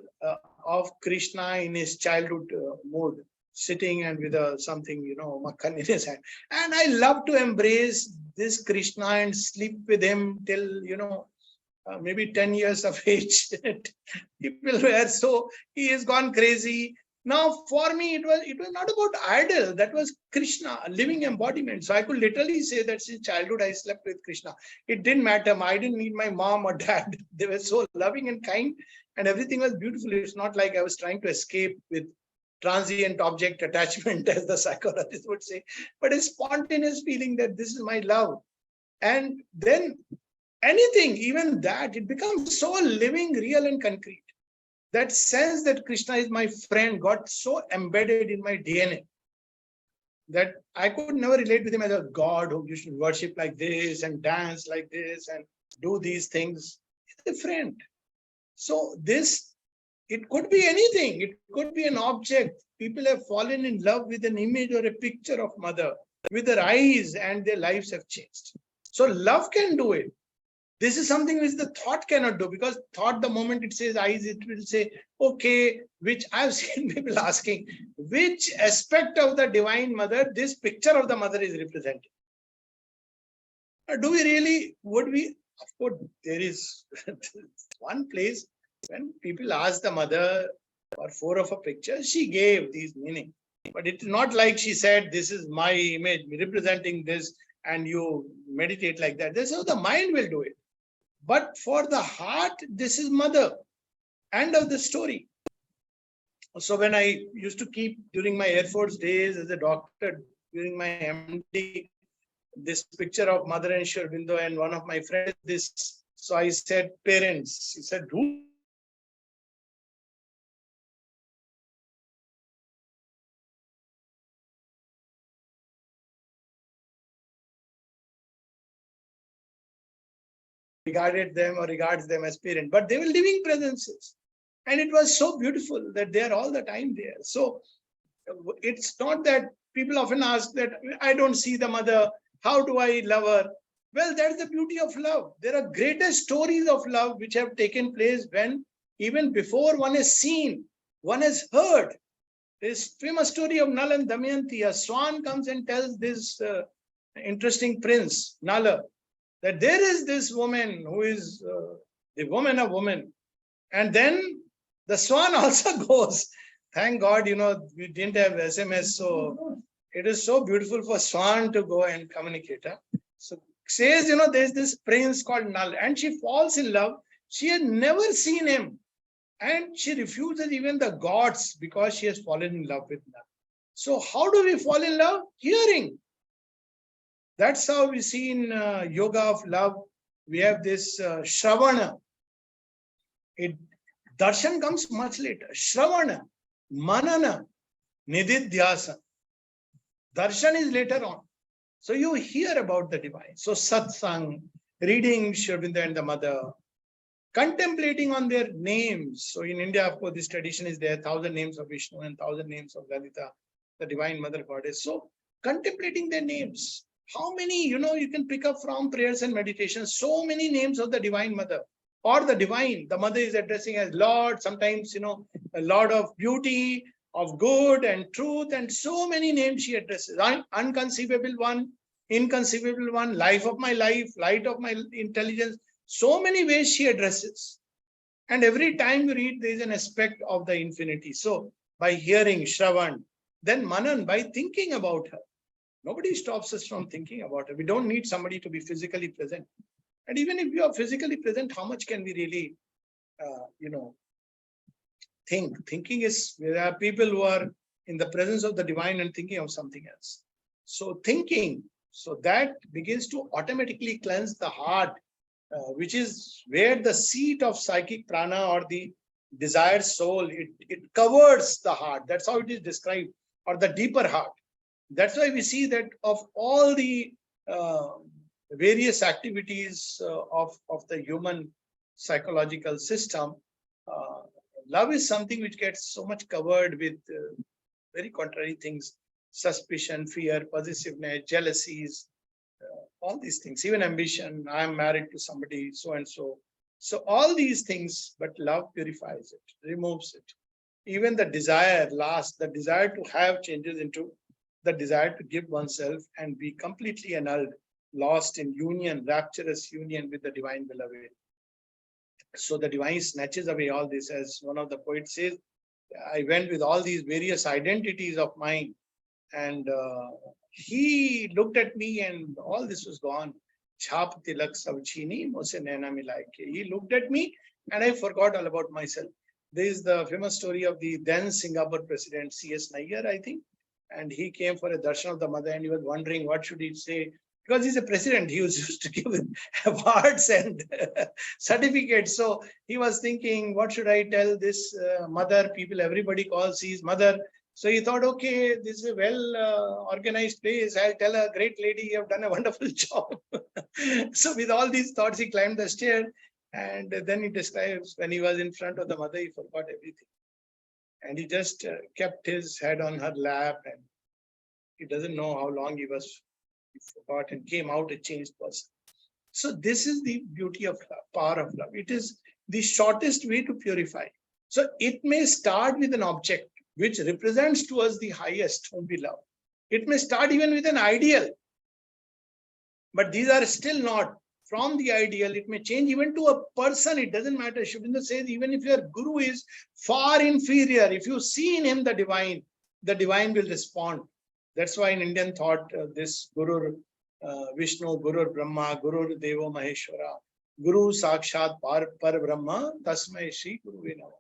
of Krishna in his childhood mood, sitting and with something, makhan in his hand. And I love to embrace this Krishna and sleep with him till, maybe 10 years of age. People were so, he has gone crazy. Now, for me, it was not about idol. That was Krishna, a living embodiment. So I could literally say that since childhood, I slept with Krishna. It didn't matter. I didn't need my mom or dad. They were so loving and kind, and everything was beautiful. It's not like I was trying to escape with transient object attachment, as the psychologist would say, but a spontaneous feeling that this is my love. And then anything, even that, it becomes so living, real, and concrete. That sense that Krishna is my friend got so embedded in my DNA that I could never relate with him as a God who you should worship like this and dance like this and do these things. He's a friend. So this, it could be anything. It could be an object. People have fallen in love with an image or a picture of mother with their eyes, and their lives have changed. So love can do it. This is something which the thought cannot do, because thought, the moment it says eyes, it will say, okay, which I've seen people asking, which aspect of the Divine Mother this picture of the mother is representing? Do we really, would we? Of course, there is one place when people ask the mother for 4 of a picture, she gave these meaning. But it's not like she said, this is my image representing this, and you meditate like that. That's how the mind will do it. But for the heart, this is mother. End of the story. So when I used to keep, during my Air Force days as a doctor, during my MD, this picture of mother and Aurobindo, and one of my friends, this. So I said, parents. He said, who? Regarded them or regards them as parents, but they were living presences. And it was so beautiful that they are all the time there. So it's not that people often ask that I don't see the mother, how do I love her? Well, that's the beauty of love. There are greater stories of love which have taken place when even before one has seen, one has heard. This famous story of Nala and Damayanti, a swan comes and tells this interesting prince, Nala, that there is this woman who is the woman of women. And then the swan also goes. Thank God, we didn't have SMS, so it is so beautiful for swan to go and communicate. Huh? So says, there's this prince called Nal, and she falls in love. She had never seen him, and she refuses even the gods because she has fallen in love with Nal. So how do we fall in love? Hearing. That's how we see in yoga of love. We have this Shravana. Darshan comes much later. Shravana, Manana, Nididhyasa. Darshan is later on. So you hear about the divine. So satsang, reading Aurobindo and the mother, contemplating on their names. So in India, of course, this tradition is there, 1,000 names of Vishnu and 1,000 names of Lalita, the divine mother goddess. So contemplating their names. How many, you can pick up from prayers and meditations, so many names of the divine mother or the divine. The mother is addressing as Lord, sometimes, a Lord of beauty, of good and truth, and so many names she addresses. Unconceivable one, inconceivable one, life of my life, light of my intelligence. So many ways she addresses. And every time you read, there is an aspect of the infinity. So by hearing Shravan, then Manan, by thinking about her. Nobody stops us from thinking about her. We don't need somebody to be physically present. And even if you are physically present, how much can we really, think? Thinking is, there are people who are in the presence of the divine and thinking of something else. So thinking, so that begins to automatically cleanse the heart, which is where the seat of psychic prana or the desired soul, it covers the heart. That's how it is described, or the deeper heart. That's why we see that of all the various activities of the human psychological system, love is something which gets so much covered with very contrary things: suspicion, fear, possessiveness, jealousies, all these things, even ambition. I am married to somebody, so and so. So all these things, but love purifies it, removes it. Even the desire the desire to have changes into the desire to give oneself and be completely annulled, lost in union, rapturous union with the divine beloved. So the divine snatches away all this. As one of the poets says, I went with all these various identities of mine, and he looked at me and all this was gone. Chhap tilak sab chini, mose naina milai ke. He looked at me and I forgot all about myself. There is the famous story of the then Singapore president, C.S. Nayyar, I think. And he came for a darshan of the mother and he was wondering what should he say. Because he's a president, he was used to give awards and certificates. So he was thinking, what should I tell this mother? People, everybody calls his mother. So he thought, okay, this is a well-organized place. I'll tell a great lady, you have done a wonderful job. So with all these thoughts, he climbed the stair. And then he describes when he was in front of the mother, he forgot everything. And he just kept his head on her lap, and he doesn't know how long he forgot and came out a changed person. So this is the beauty of love, power of love. It is the shortest way to purify. So it may start with an object which represents to us the highest whom we love. It may start even with an ideal, but these are still not. From the ideal, it may change even to a person. It doesn't matter. Aurobindo says, even if your guru is far inferior, if you see in him the divine will respond. That's why in Indian thought, this Guru Vishnu, Guru Brahma, Guru Devo Maheshwara, Guru Sakshat Par Brahma, Tasmai Shri Guru Vinava.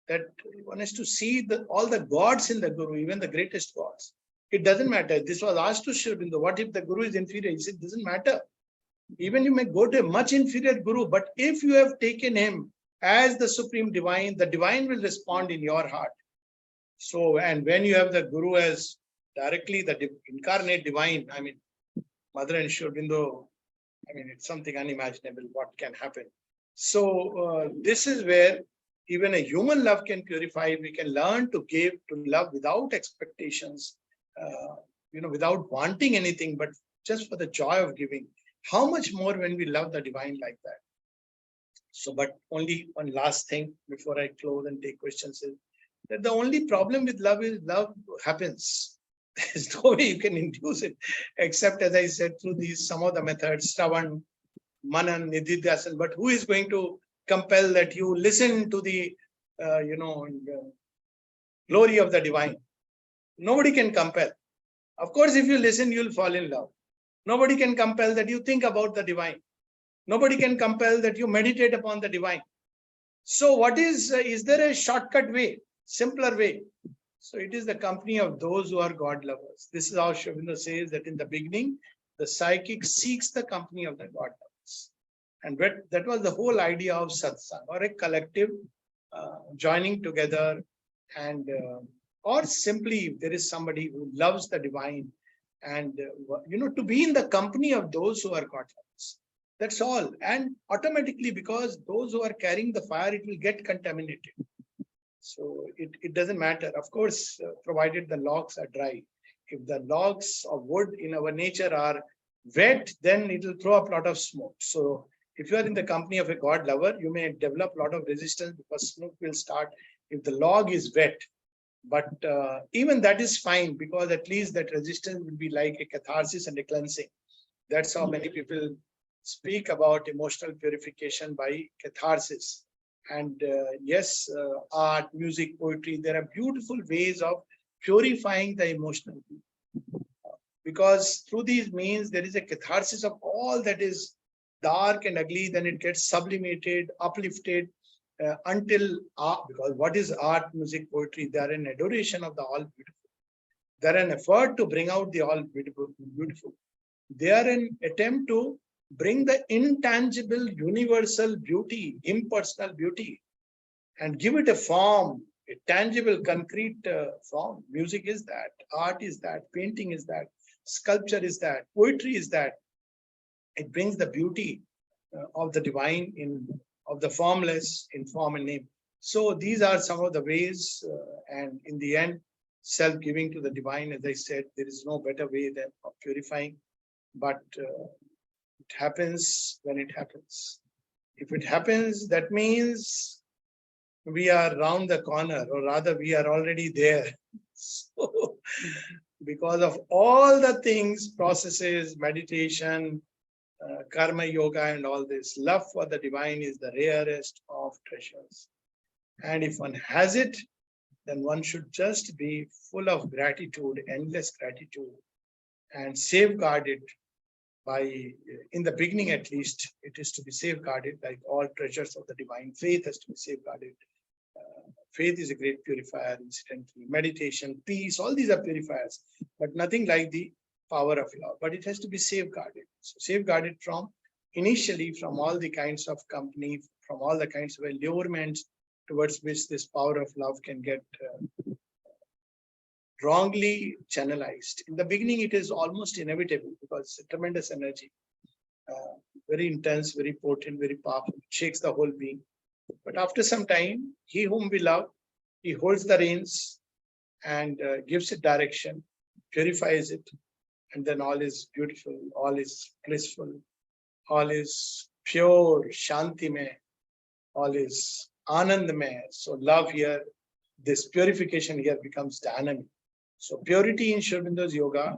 That one has to see all the gods in the Guru, even the greatest gods. It doesn't matter. This was asked to Sri Aurobindo. What if the Guru is inferior? He said, it doesn't matter. Even you may go to a much inferior Guru, but if you have taken him as the Supreme Divine, the Divine will respond in your heart. So, and when you have the Guru as directly the incarnate Divine, I mean, Mother and Sri Aurobindo, I mean, it's something unimaginable what can happen. So, this is where even a human love can purify. We can learn to give, to love without expectations, without wanting anything, but just for the joy of giving. How much more when we love the Divine like that? So, but only one last thing before I close and take questions is that the only problem with love is love happens. There's no way you can induce it, except, as I said, through these some of the methods, Shravan, Manan, Nididhyasan. But who is going to compel that you listen to the, glory of the Divine? Nobody can compel. Of course, if you listen, you'll fall in love. Nobody can compel that you think about the Divine. Nobody can compel that you meditate upon the Divine. So what is there a shortcut way, simpler way? So it is the company of those who are God lovers. This is how Sri Aurobindo says that in the beginning, the psychic seeks the company of the God lovers. And that was the whole idea of satsang, or a collective joining together, and or simply if there is somebody who loves the Divine, and to be in the company of those who are God lovers. That's all. And automatically, because those who are carrying the fire, it will get contaminated. So it doesn't matter. Of course, provided the logs are dry. If the logs of wood in our nature are wet, then it will throw up a lot of smoke. So if you are in the company of a God lover, you may develop a lot of resistance because smoke will start if the log is wet. But even that is fine, because at least that resistance will be like a catharsis and a cleansing. That's how many people speak about emotional purification by catharsis. And yes, art, music, poetry, there are beautiful ways of purifying the emotional. Because through these means, there is a catharsis of all that is dark and ugly, then it gets sublimated, uplifted, until art, because what is art, music, poetry? They are an adoration of the all beautiful. They are an effort to bring out the all beautiful. They are an attempt to bring the intangible, universal beauty, impersonal beauty, and give it a form, a tangible, concrete form. Music is that, art is that, painting is that, sculpture is that, poetry is that. It brings the beauty of the Divine of the formless in form and name. So these are some of the ways, and in the end, self-giving to the Divine. As I said, there is no better way than of purifying, but it happens when it happens. If it happens, that means we are round the corner, or rather we are already there. So, because of all the things, processes, meditation, karma yoga and all this, love for the Divine is the rarest of treasures. And if one has it, then one should just be full of gratitude, endless gratitude, and safeguard it by, in the beginning at least, it is to be safeguarded like all treasures of the Divine. Faith has to be safeguarded. Faith is a great purifier, incidentally. Meditation, peace, all these are purifiers, but nothing like the power of love. But it has to be safeguarded. So safeguarded initially from all the kinds of company, from all the kinds of allurements towards which this power of love can get wrongly channelized. In the beginning, it is almost inevitable because it's a tremendous energy, very intense, very potent, very powerful, it shakes the whole being. But after some time, he whom we love, he holds the reins and gives it direction, purifies it, and then all is beautiful, all is blissful, all is pure, Shantimay, all is Anandamay. So love here, this purification here becomes dynamic. So purity in Sri Aurobindo's yoga,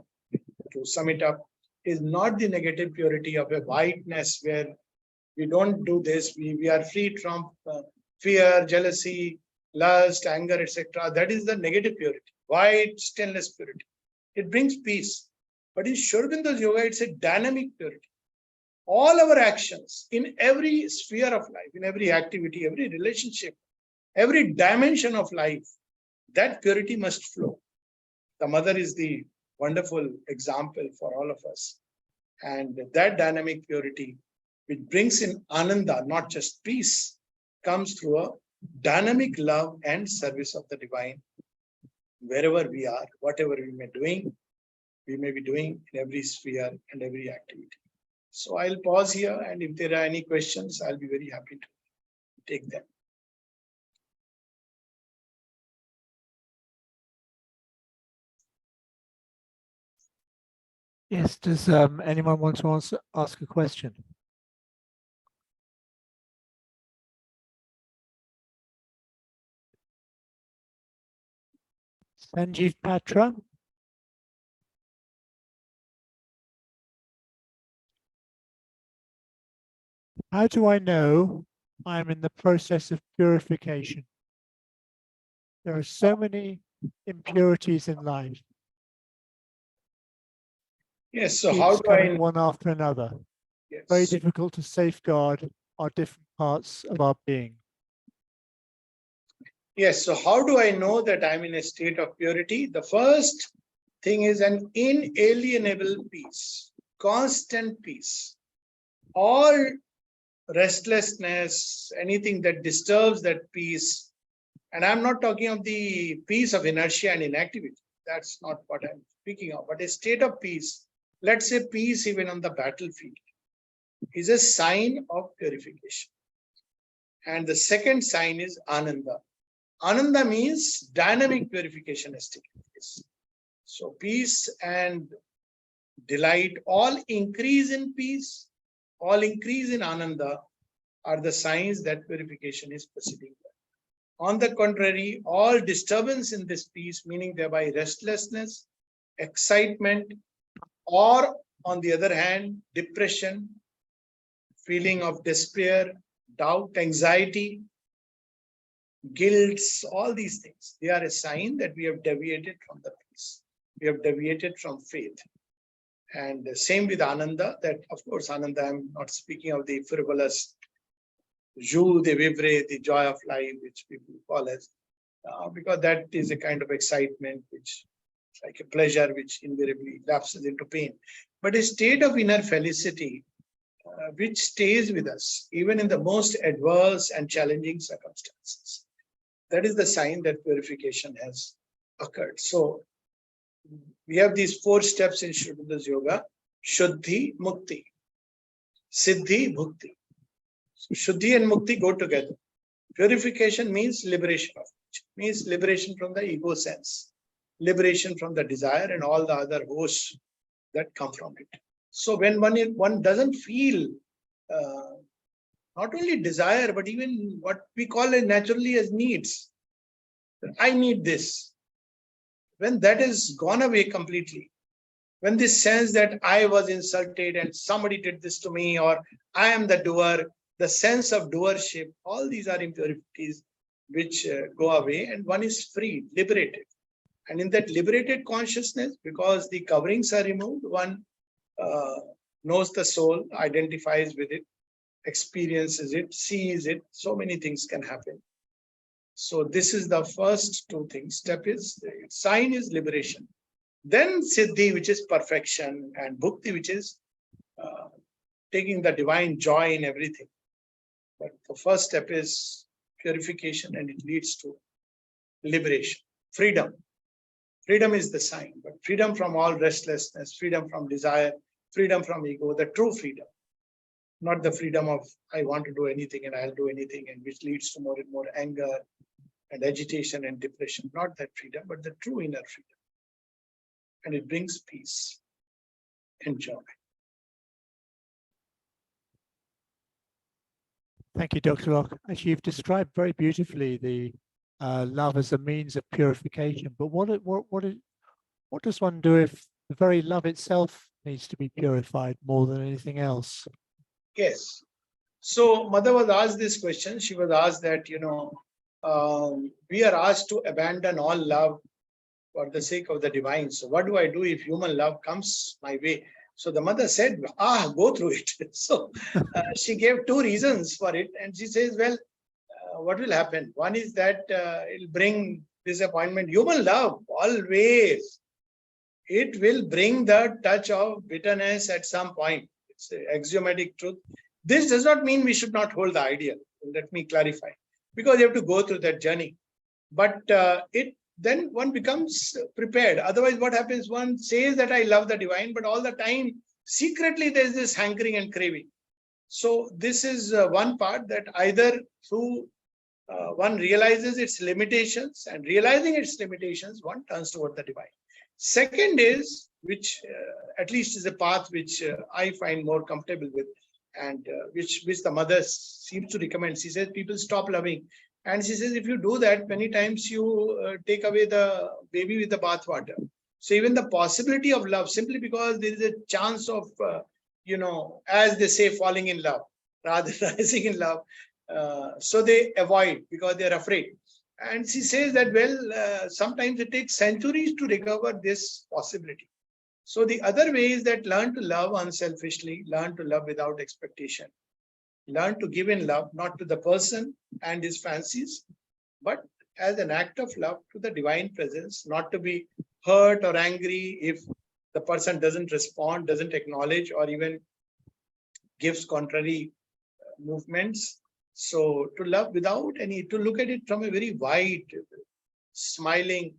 to sum it up, is not the negative purity of a whiteness where we don't do this, we are free from fear, jealousy, lust, anger, etc. That is the negative purity, white, stainless purity. It brings peace. But in Sri Aurobindo's yoga, it's a dynamic purity. All our actions in every sphere of life, in every activity, every relationship, every dimension of life, that purity must flow. The mother is the wonderful example for all of us. And that dynamic purity, which brings in ananda, not just peace, comes through a dynamic love and service of the divine. Wherever we are, whatever we may be doing in every sphere and every activity. So I'll pause here, and if there are any questions, I'll be very happy to take them. Yes, does anyone want to ask a question? Sanjeev Patra. How do I know I'm in the process of purification? There are so many impurities in life. Yes, so Keeps how do coming I? one after another. Yes. Very difficult to safeguard our different parts of our being. Yes, so how do I know that I'm in a state of purity? The first thing is an inalienable peace, constant peace. All restlessness, anything that disturbs that peace, and I'm not talking of the peace of inertia and inactivity. That's not what I'm speaking of, but a state of peace, let's say peace even on the battlefield, is a sign of purification. And the second sign is ananda. Ananda means dynamic purification has taken place. So peace and delight, all increase in peace, all increase in ananda are the signs that purification is proceeding. On the contrary, all disturbance in this peace, meaning thereby restlessness, excitement, or on the other hand, depression, feeling of despair, doubt, anxiety, guilt, all these things, they are a sign that we have deviated from the peace. We have deviated from faith. And the same with ananda, that of course, ananda, I'm not speaking of the frivolous joie de vivre, the joy of life, which people call as, because that is a kind of excitement, which like a pleasure, which invariably lapses into pain. But a state of inner felicity, which stays with us, even in the most adverse and challenging circumstances. That is the sign that purification has occurred. So we have these 4 steps in Shuddha's yoga: Shuddhi, Mukti, Siddhi, Bhukti. So Shuddhi and Mukti go together. Purification means liberation of nature, means liberation from the ego sense, liberation from the desire and all the other hosts that come from it. So when one doesn't feel not only desire, but even what we call it naturally as needs. I need this. When that is gone away completely, when this sense that I was insulted and somebody did this to me, or I am the doer, the sense of doership, all these are impurities which go away, and one is free, liberated. And in that liberated consciousness, because the coverings are removed, one knows the soul, identifies with it, experiences it, sees it. So many things can happen. So this is the first 2 things. Step is, sign is liberation. Then Siddhi, which is perfection, and Bhukti, which is taking the divine joy in everything. But the first step is purification, and it leads to liberation, freedom. Freedom is the sign, but freedom from all restlessness, freedom from desire, freedom from ego, the true freedom. Not the freedom of I want to do anything and I'll do anything, and which leads to more and more anger and agitation and depression. Not that freedom, but the true inner freedom. And it brings peace and joy. Thank you, Dr. Locke. Actually, you've described very beautifully the love as a means of purification. But what does one do if the very love itself needs to be purified more than anything else? Yes. So Mother was asked this question. She was asked that, we are asked to abandon all love for the sake of the divine. So what do I do if human love comes my way? So the mother said, go through it. So she gave 2 reasons for it. And she says, well, what will happen? One is that it'll bring disappointment. Human love, always. it will bring the touch of bitterness at some point. It's an axiomatic truth. This does not mean we should not hold the ideal. Let me clarify, because you have to go through that journey. But then one becomes prepared. Otherwise, what happens? One says that I love the divine, but all the time, secretly, there's this hankering and craving. So this is one part, that either through one realizes its limitations, and realizing its limitations, one turns toward the divine. Second is, which at least is a path which I find more comfortable with, and which the mother seems to recommend. She says people stop loving. And she says, if you do that, many times you take away the baby with the bathwater. So even the possibility of love, simply because there is a chance of, as they say, falling in love rather than rising in love. So they avoid because they're afraid. And she says that, well, sometimes it takes centuries to recover this possibility. So the other way is that learn to love unselfishly, learn to love without expectation. Learn to give in love, not to the person and his fancies, but as an act of love to the divine presence, not to be hurt or angry if the person doesn't respond, doesn't acknowledge, or even gives contrary movements. So to love without any, to look at it from a very wide, smiling,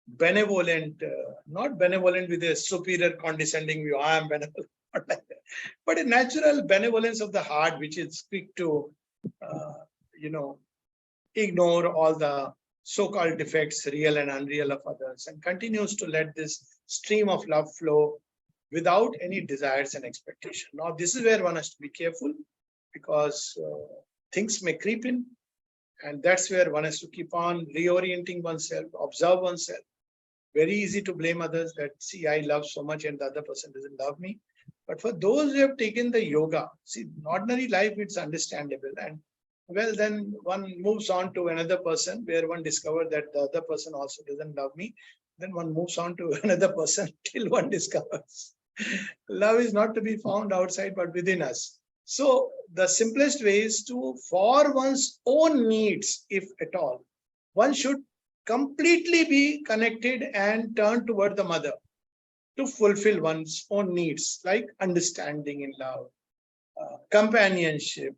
benevolent, not benevolent with a superior condescending view, I am benevolent, not like that, but a natural benevolence of the heart, which is quick to, ignore all the so-called defects, real and unreal, of others, and continues to let this stream of love flow without any desires and expectation. Now, this is where one has to be careful, because things may creep in, and that's where one has to keep on reorienting oneself, observe oneself. Very easy to blame others that, see, I love so much and the other person doesn't love me. But for those who have taken the yoga, see, in ordinary life, it's understandable. And well, then one moves on to another person where one discovers that the other person also doesn't love me. Then one moves on to another person till one discovers love is not to be found outside, but within us. So the simplest way is to, for one's own needs, if at all, one should completely be connected and turn toward the mother to fulfill one's own needs, like understanding in love, companionship,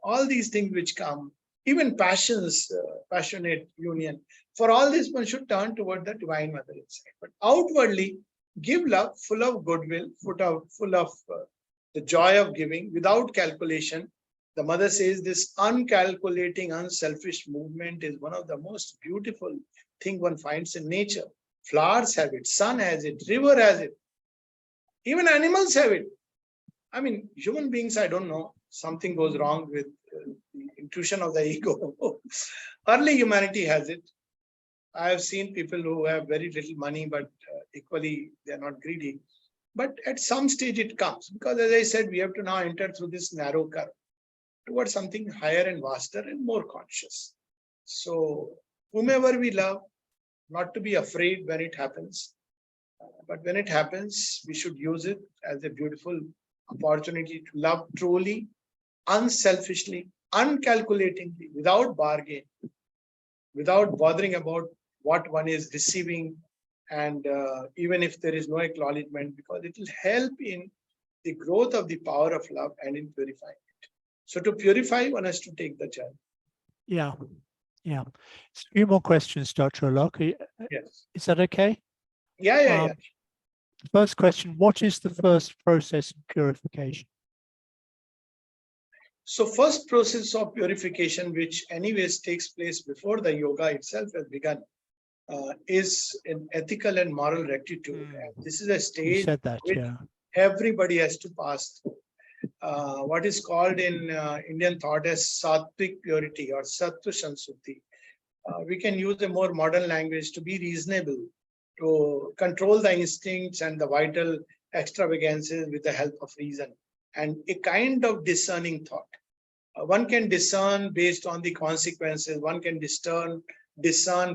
all these things which come, even passions, passionate union. For all this, one should turn toward the divine mother inside. But outwardly, give love full of goodwill, full of the joy of giving without calculation. The mother says this uncalculating, unselfish movement is one of the most beautiful thing one finds in nature. Flowers have it, sun has it, river has it, even animals have it. I mean, human beings, I don't know, something goes wrong with the intuition of the ego. Early humanity has it. I have seen people who have very little money, but equally they are not greedy. But at some stage it comes, because as I said, we have to now enter through this narrow curve towards something higher and vaster and more conscious. So whomever we love, not to be afraid when it happens, but when it happens, we should use it as a beautiful opportunity to love truly, unselfishly, uncalculatingly, without bargain, without bothering about what one is receiving, and even if there is no acknowledgement, because it will help in the growth of the power of love and in purifying it. So to purify, one has to take the journey. Yeah. A few more questions, Dr. Alok. Yes. Is that okay? Yeah. First question, what is the first process of purification? So first process of purification, which anyways takes place before the yoga itself has begun, is an ethical and moral rectitude. And this is a stage which everybody has to pass through. What is called in Indian thought as sattvic purity or sattva sansuddhi. We can use a more modern language to be reasonable, to control the instincts and the vital extravagances with the help of reason, and a kind of discerning thought. One can discern based on the consequences. One can discern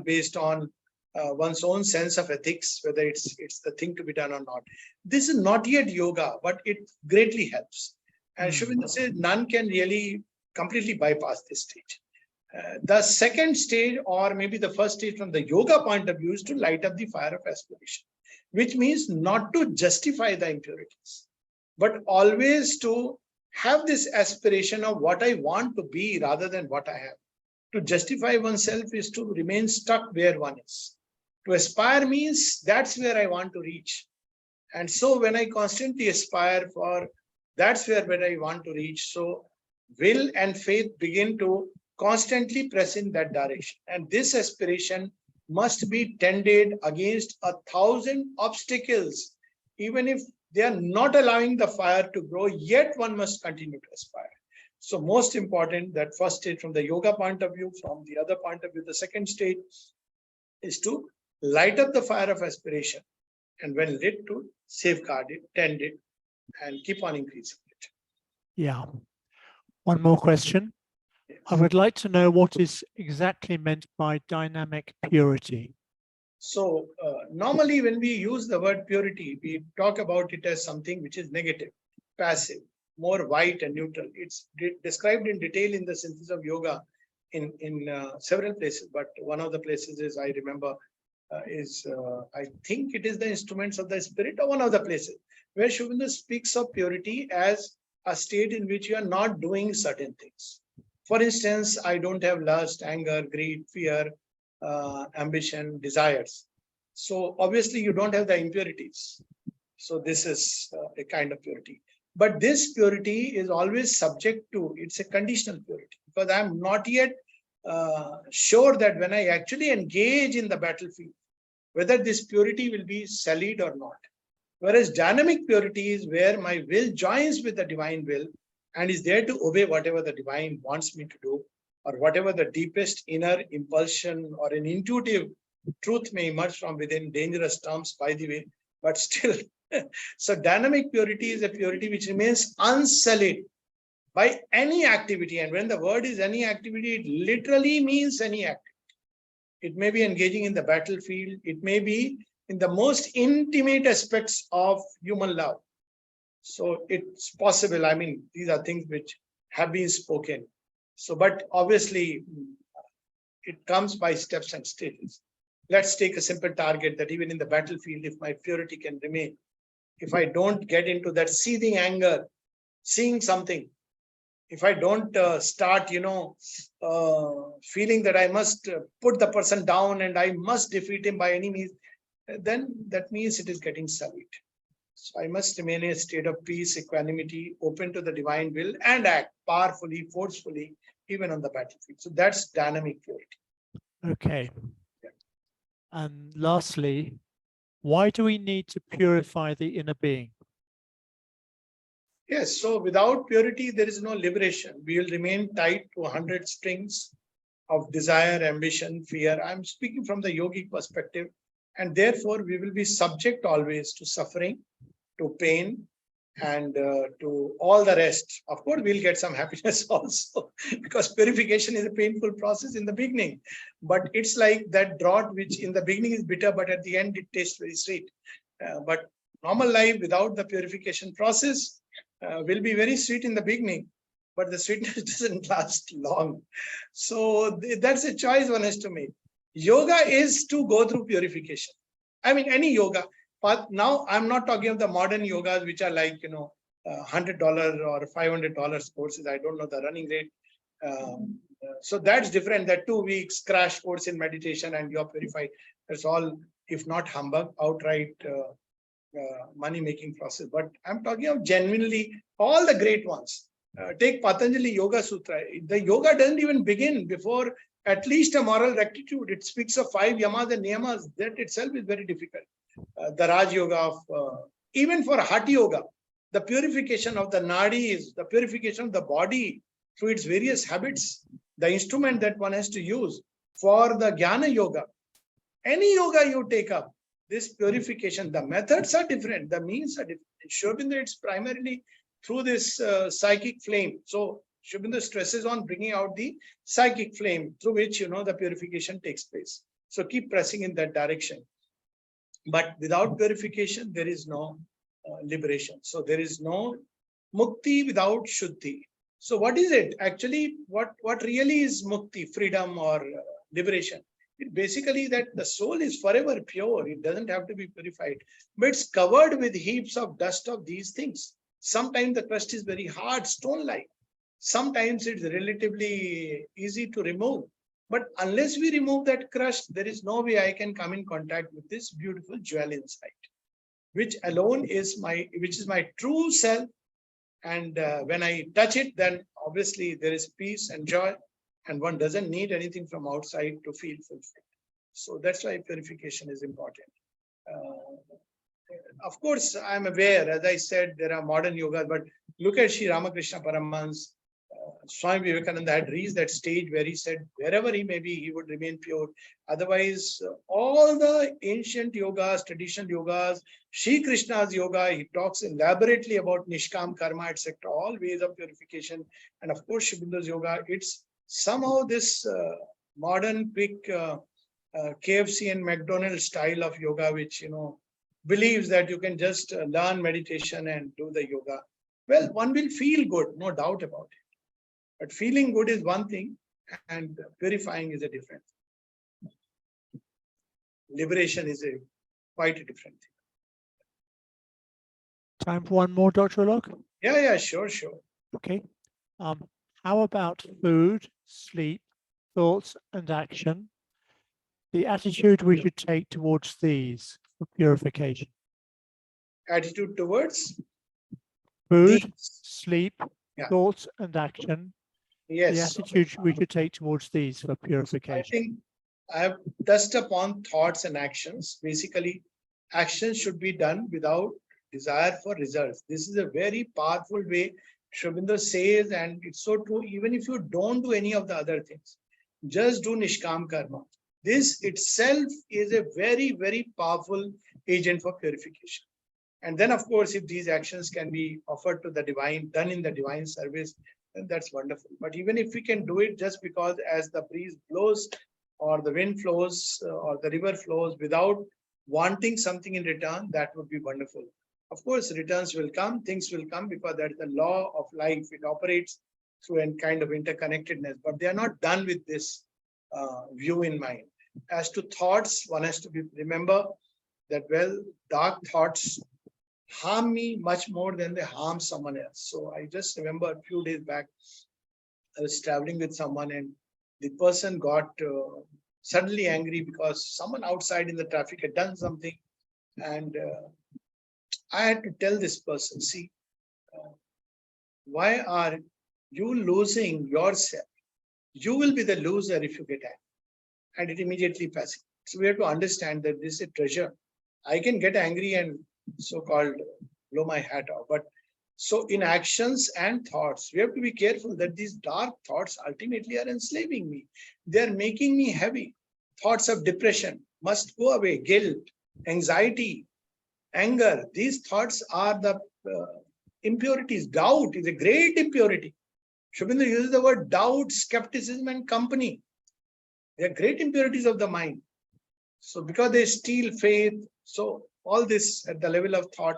based on one's own sense of ethics, whether it's the thing to be done or not. This is not yet yoga, but it greatly helps. And Shubhendu says none can really completely bypass this stage. The second stage, or maybe the first stage from the yoga point of view, is to light up the fire of aspiration. which means not to justify the impurities, but always to have this aspiration of what I want to be rather than what I have. To justify oneself is to remain stuck where one is. To aspire means that's where I want to reach. And so when I constantly aspire for that's where I want to reach, so will and faith begin to constantly press in that direction. And this aspiration must be tended against 1,000 obstacles. Even if they are not allowing the fire to grow, yet one must continue to aspire. So most important, that first stage from the yoga point of view, from the other point of view, the second stage is to light up the fire of aspiration. And when lit, to safeguard it, tend it, and keep on increasing it. Yeah. One more question. Yes. I would like to know what is exactly meant by dynamic purity. So normally when we use the word purity, we talk about it as something which is negative, passive, more white and neutral. It's described in detail in the Synthesis of Yoga in several places, but one of the places is, I remember, I think it is the Instruments of the Spirit, or one of the places where Sri Aurobindo speaks of purity as a state in which you are not doing certain things. For instance, I don't have lust, anger, greed, fear, ambition, desires. So obviously you don't have the impurities. So this is a kind of purity. But this purity is always subject to, it's a conditional purity, because I'm not yet sure that when I actually engage in the battlefield, whether this purity will be sullied or not. Whereas dynamic purity is where my will joins with the divine will and is there to obey whatever the divine wants me to do, or whatever the deepest inner impulsion or an intuitive truth may emerge from within. Dangerous terms, by the way, but still. So dynamic purity is a purity which remains unsullied by any activity. And when the word is any activity, it literally means any activity. It may be engaging in the battlefield. It may be in the most intimate aspects of human love. So it's possible. I mean, these are things which have been spoken. So, but obviously it comes by steps and stages. Let's take a simple target that even in the battlefield, if my purity can remain, if I don't get into that seething anger, seeing something, if I don't start, feeling that I must put the person down and I must defeat him by any means, then that means it is getting sullied. So I must remain in a state of peace, equanimity, open to the divine will, and act powerfully, forcefully, even on the battlefield. So that's dynamic purity. Okay. Yeah. And lastly, why do we need to purify the inner being? Yes, so without purity, there is no liberation. We will remain tied to 100 strings of desire, ambition, fear. I'm speaking from the yogic perspective, and therefore we will be subject always to suffering, to pain, and to all the rest. Of course, we'll get some happiness also, because purification is a painful process in the beginning. But it's like that draught which in the beginning is bitter, but at the end it tastes very sweet. But normal life without the purification process will be very sweet in the beginning, but the sweetness doesn't last long. So that's a choice one has to make. Yoga is to go through purification. I mean, any yoga. But now I'm not talking of the modern yogas, which are like, $100 or $500 courses. I don't know the running rate. So that's different. That 2 weeks crash course in meditation and you're purified. That's all, if not humbug, outright money-making process. But I'm talking of genuinely all the great ones. Take Patanjali Yoga Sutra. The yoga doesn't even begin before at least a moral rectitude. It speaks of 5 yamas and niyamas. That itself is very difficult. The Raj Yoga of, even for Hatha Yoga, the purification of the nadis, the purification of the body through its various habits, the instrument that one has to use for the Jnana Yoga. Any yoga you take up, this purification, the methods are different, the means are different. Sri Aurobindo, it's primarily through this psychic flame. So Sri Aurobindo stresses on bringing out the psychic flame through which, the purification takes place. So keep pressing in that direction. But without purification, there is no liberation. So there is no mukti without shuddhi. So what is it? Actually, what really is mukti, freedom or liberation? Basically that the soul is forever pure. It doesn't have to be purified, but it's covered with heaps of dust of these things. Sometimes the crust is very hard, stone-like. Sometimes it's relatively easy to remove. But unless we remove that crust, there is no way I can come in contact with this beautiful jewel inside, which alone is my true self. And when I touch it, then obviously there is peace and joy, and one doesn't need anything from outside to feel fulfilled. So that's why purification is important. Of course, I'm aware, as I said, there are modern yogas, but look at Sri Ramakrishna Paramahans. Swami Vivekananda had reached that stage where he said, wherever he may be, he would remain pure. Otherwise, all the ancient yogas, traditional yogas, Sri Krishna's yoga, he talks elaborately about Nishkam Karma, etc., all ways of purification. And of course, Sri Aurobindo's yoga, it's somehow this modern, quick KFC and McDonald's style of yoga, which, believes that you can just learn meditation and do the yoga. Well, one will feel good, no doubt about it. But feeling good is one thing, and purifying is a different thing. Liberation is quite a different thing. Time for one more, Dr. Alok? Yeah, sure. Okay. How about food, sleep, thoughts, and action? The attitude we should take towards these for purification. Attitude towards food, these. sleep, Yeah. thoughts, and action. Yes. The attitude we should take towards these for I purification. think I have touched upon thoughts and actions. Basically, actions should be done without desire for results. This is a very powerful way. Sri Aurobindo says, and it's so true, even if you don't do any of the other things, just do Nishkam Karma. This itself is a very, very powerful agent for purification. And then, of course, if these actions can be offered to the divine, done in the divine service, then that's wonderful. But even if we can do it just because as the breeze blows or the wind flows or the river flows without wanting something in return, that would be wonderful. Of course, returns will come, things will come, because that's the law of life. It operates through a kind of interconnectedness, but they are not done with this view in mind. As to thoughts, one has to remember that, well, dark thoughts harm me much more than they harm someone else. So I just remember a few days back, I was traveling with someone and the person got suddenly angry because someone outside in the traffic had done something. And I had to tell this person, see, why are you losing yourself? You will be the loser if you get angry. And it immediately passes. So we have to understand that this is a treasure. I can get angry and so-called blow my hat off. But so in actions and thoughts, we have to be careful that these dark thoughts ultimately are enslaving me. They are making me heavy. Thoughts of depression must go away. Guilt, anxiety, anger. These thoughts are the impurities. Doubt is a great impurity. Sri Aurobindo uses the word doubt, skepticism, and company. They are great impurities of the mind. So because they steal faith, so all this at the level of thought.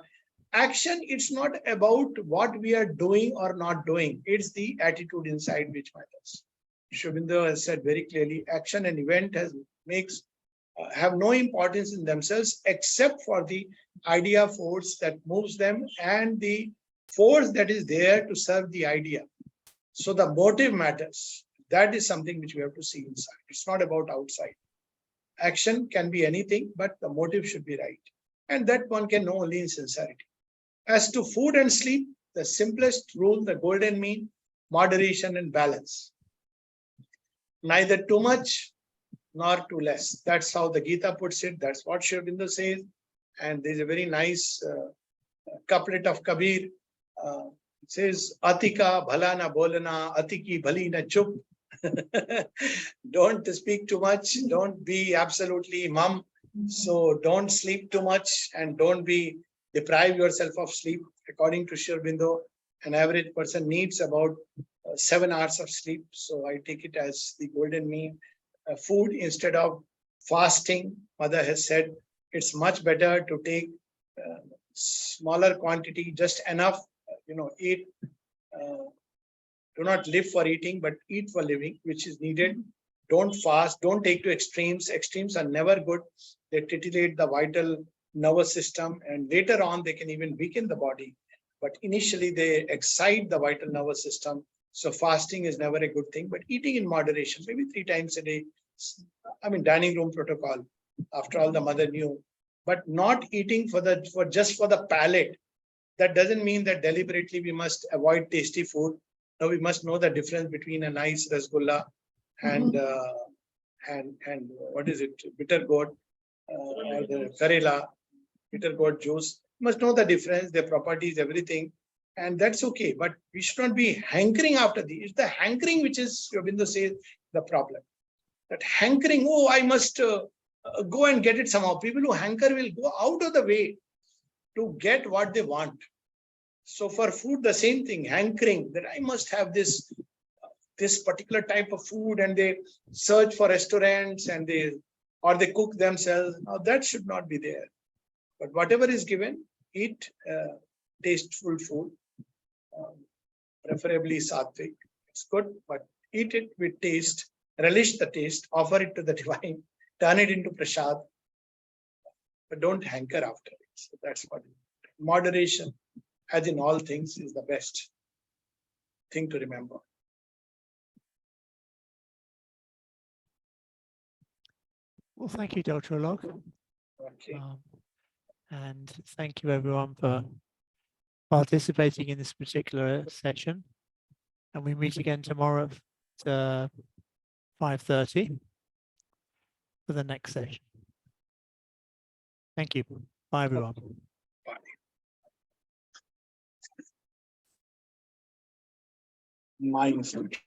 Action, it's not about what we are doing or not doing. It's the attitude inside which matters. Sri Aurobindo has said very clearly, action and event have no importance in themselves except for the idea force that moves them and the force that is there to serve the idea. So the motive matters. That is something which we have to see inside. It's not about outside. Action can be anything, but the motive should be right. And that one can know only in sincerity. As to food and sleep, the simplest rule, the golden mean, moderation and balance. Neither too much nor too less. That's how the Gita puts it. That's what Sri Aurobindo says. And there's a very nice couplet of Kabir. It says, Atika bhala na bolana, atiki bhali na chup. Don't speak too much. Don't be absolutely mum. So don't sleep too much and don't deprive yourself of sleep. According to Sri Aurobindo, an average person needs about 7 hours of sleep. So I take it as the golden mean. Food instead of fasting, mother has said, it's much better to take smaller quantity, just enough, eat. Do not live for eating, but eat for living, which is needed. Don't fast, don't take to extremes. Extremes are never good. They titillate the vital nervous system, and later on they can even weaken the body. But initially they excite the vital nervous system. So fasting is never a good thing, but eating in moderation, maybe 3 times a day. I mean, dining room protocol. After all, the mother knew, but not eating for just for the palate. That doesn't mean that deliberately we must avoid tasty food. No, we must know the difference between a nice rasgulla and and what is it, bitter gourd or the karela, bitter gourd juice. You must know the difference, their properties, everything, and that's okay. But we should not be hankering after these. It's the hankering which is, Aurobindo says, the problem. That hankering, oh, I must go and get it somehow. People who hanker will go out of the way to get what they want. So for food, the same thing, hankering, that I must have this particular type of food, and they search for restaurants and they cook themselves. Now that should not be there. But whatever is given, eat tasteful food, preferably sattvic. It's good, but eat it with taste, relish the taste, offer it to the divine, turn it into prasad, but don't hanker after it. So that's what moderation, as in all things, is the best thing to remember. Well, thank you, Dr. Alok. Okay. And thank you everyone for participating in this particular session. And we meet again tomorrow at 5:30 for the next session. Thank you. Bye, everyone. Bye. My mistake.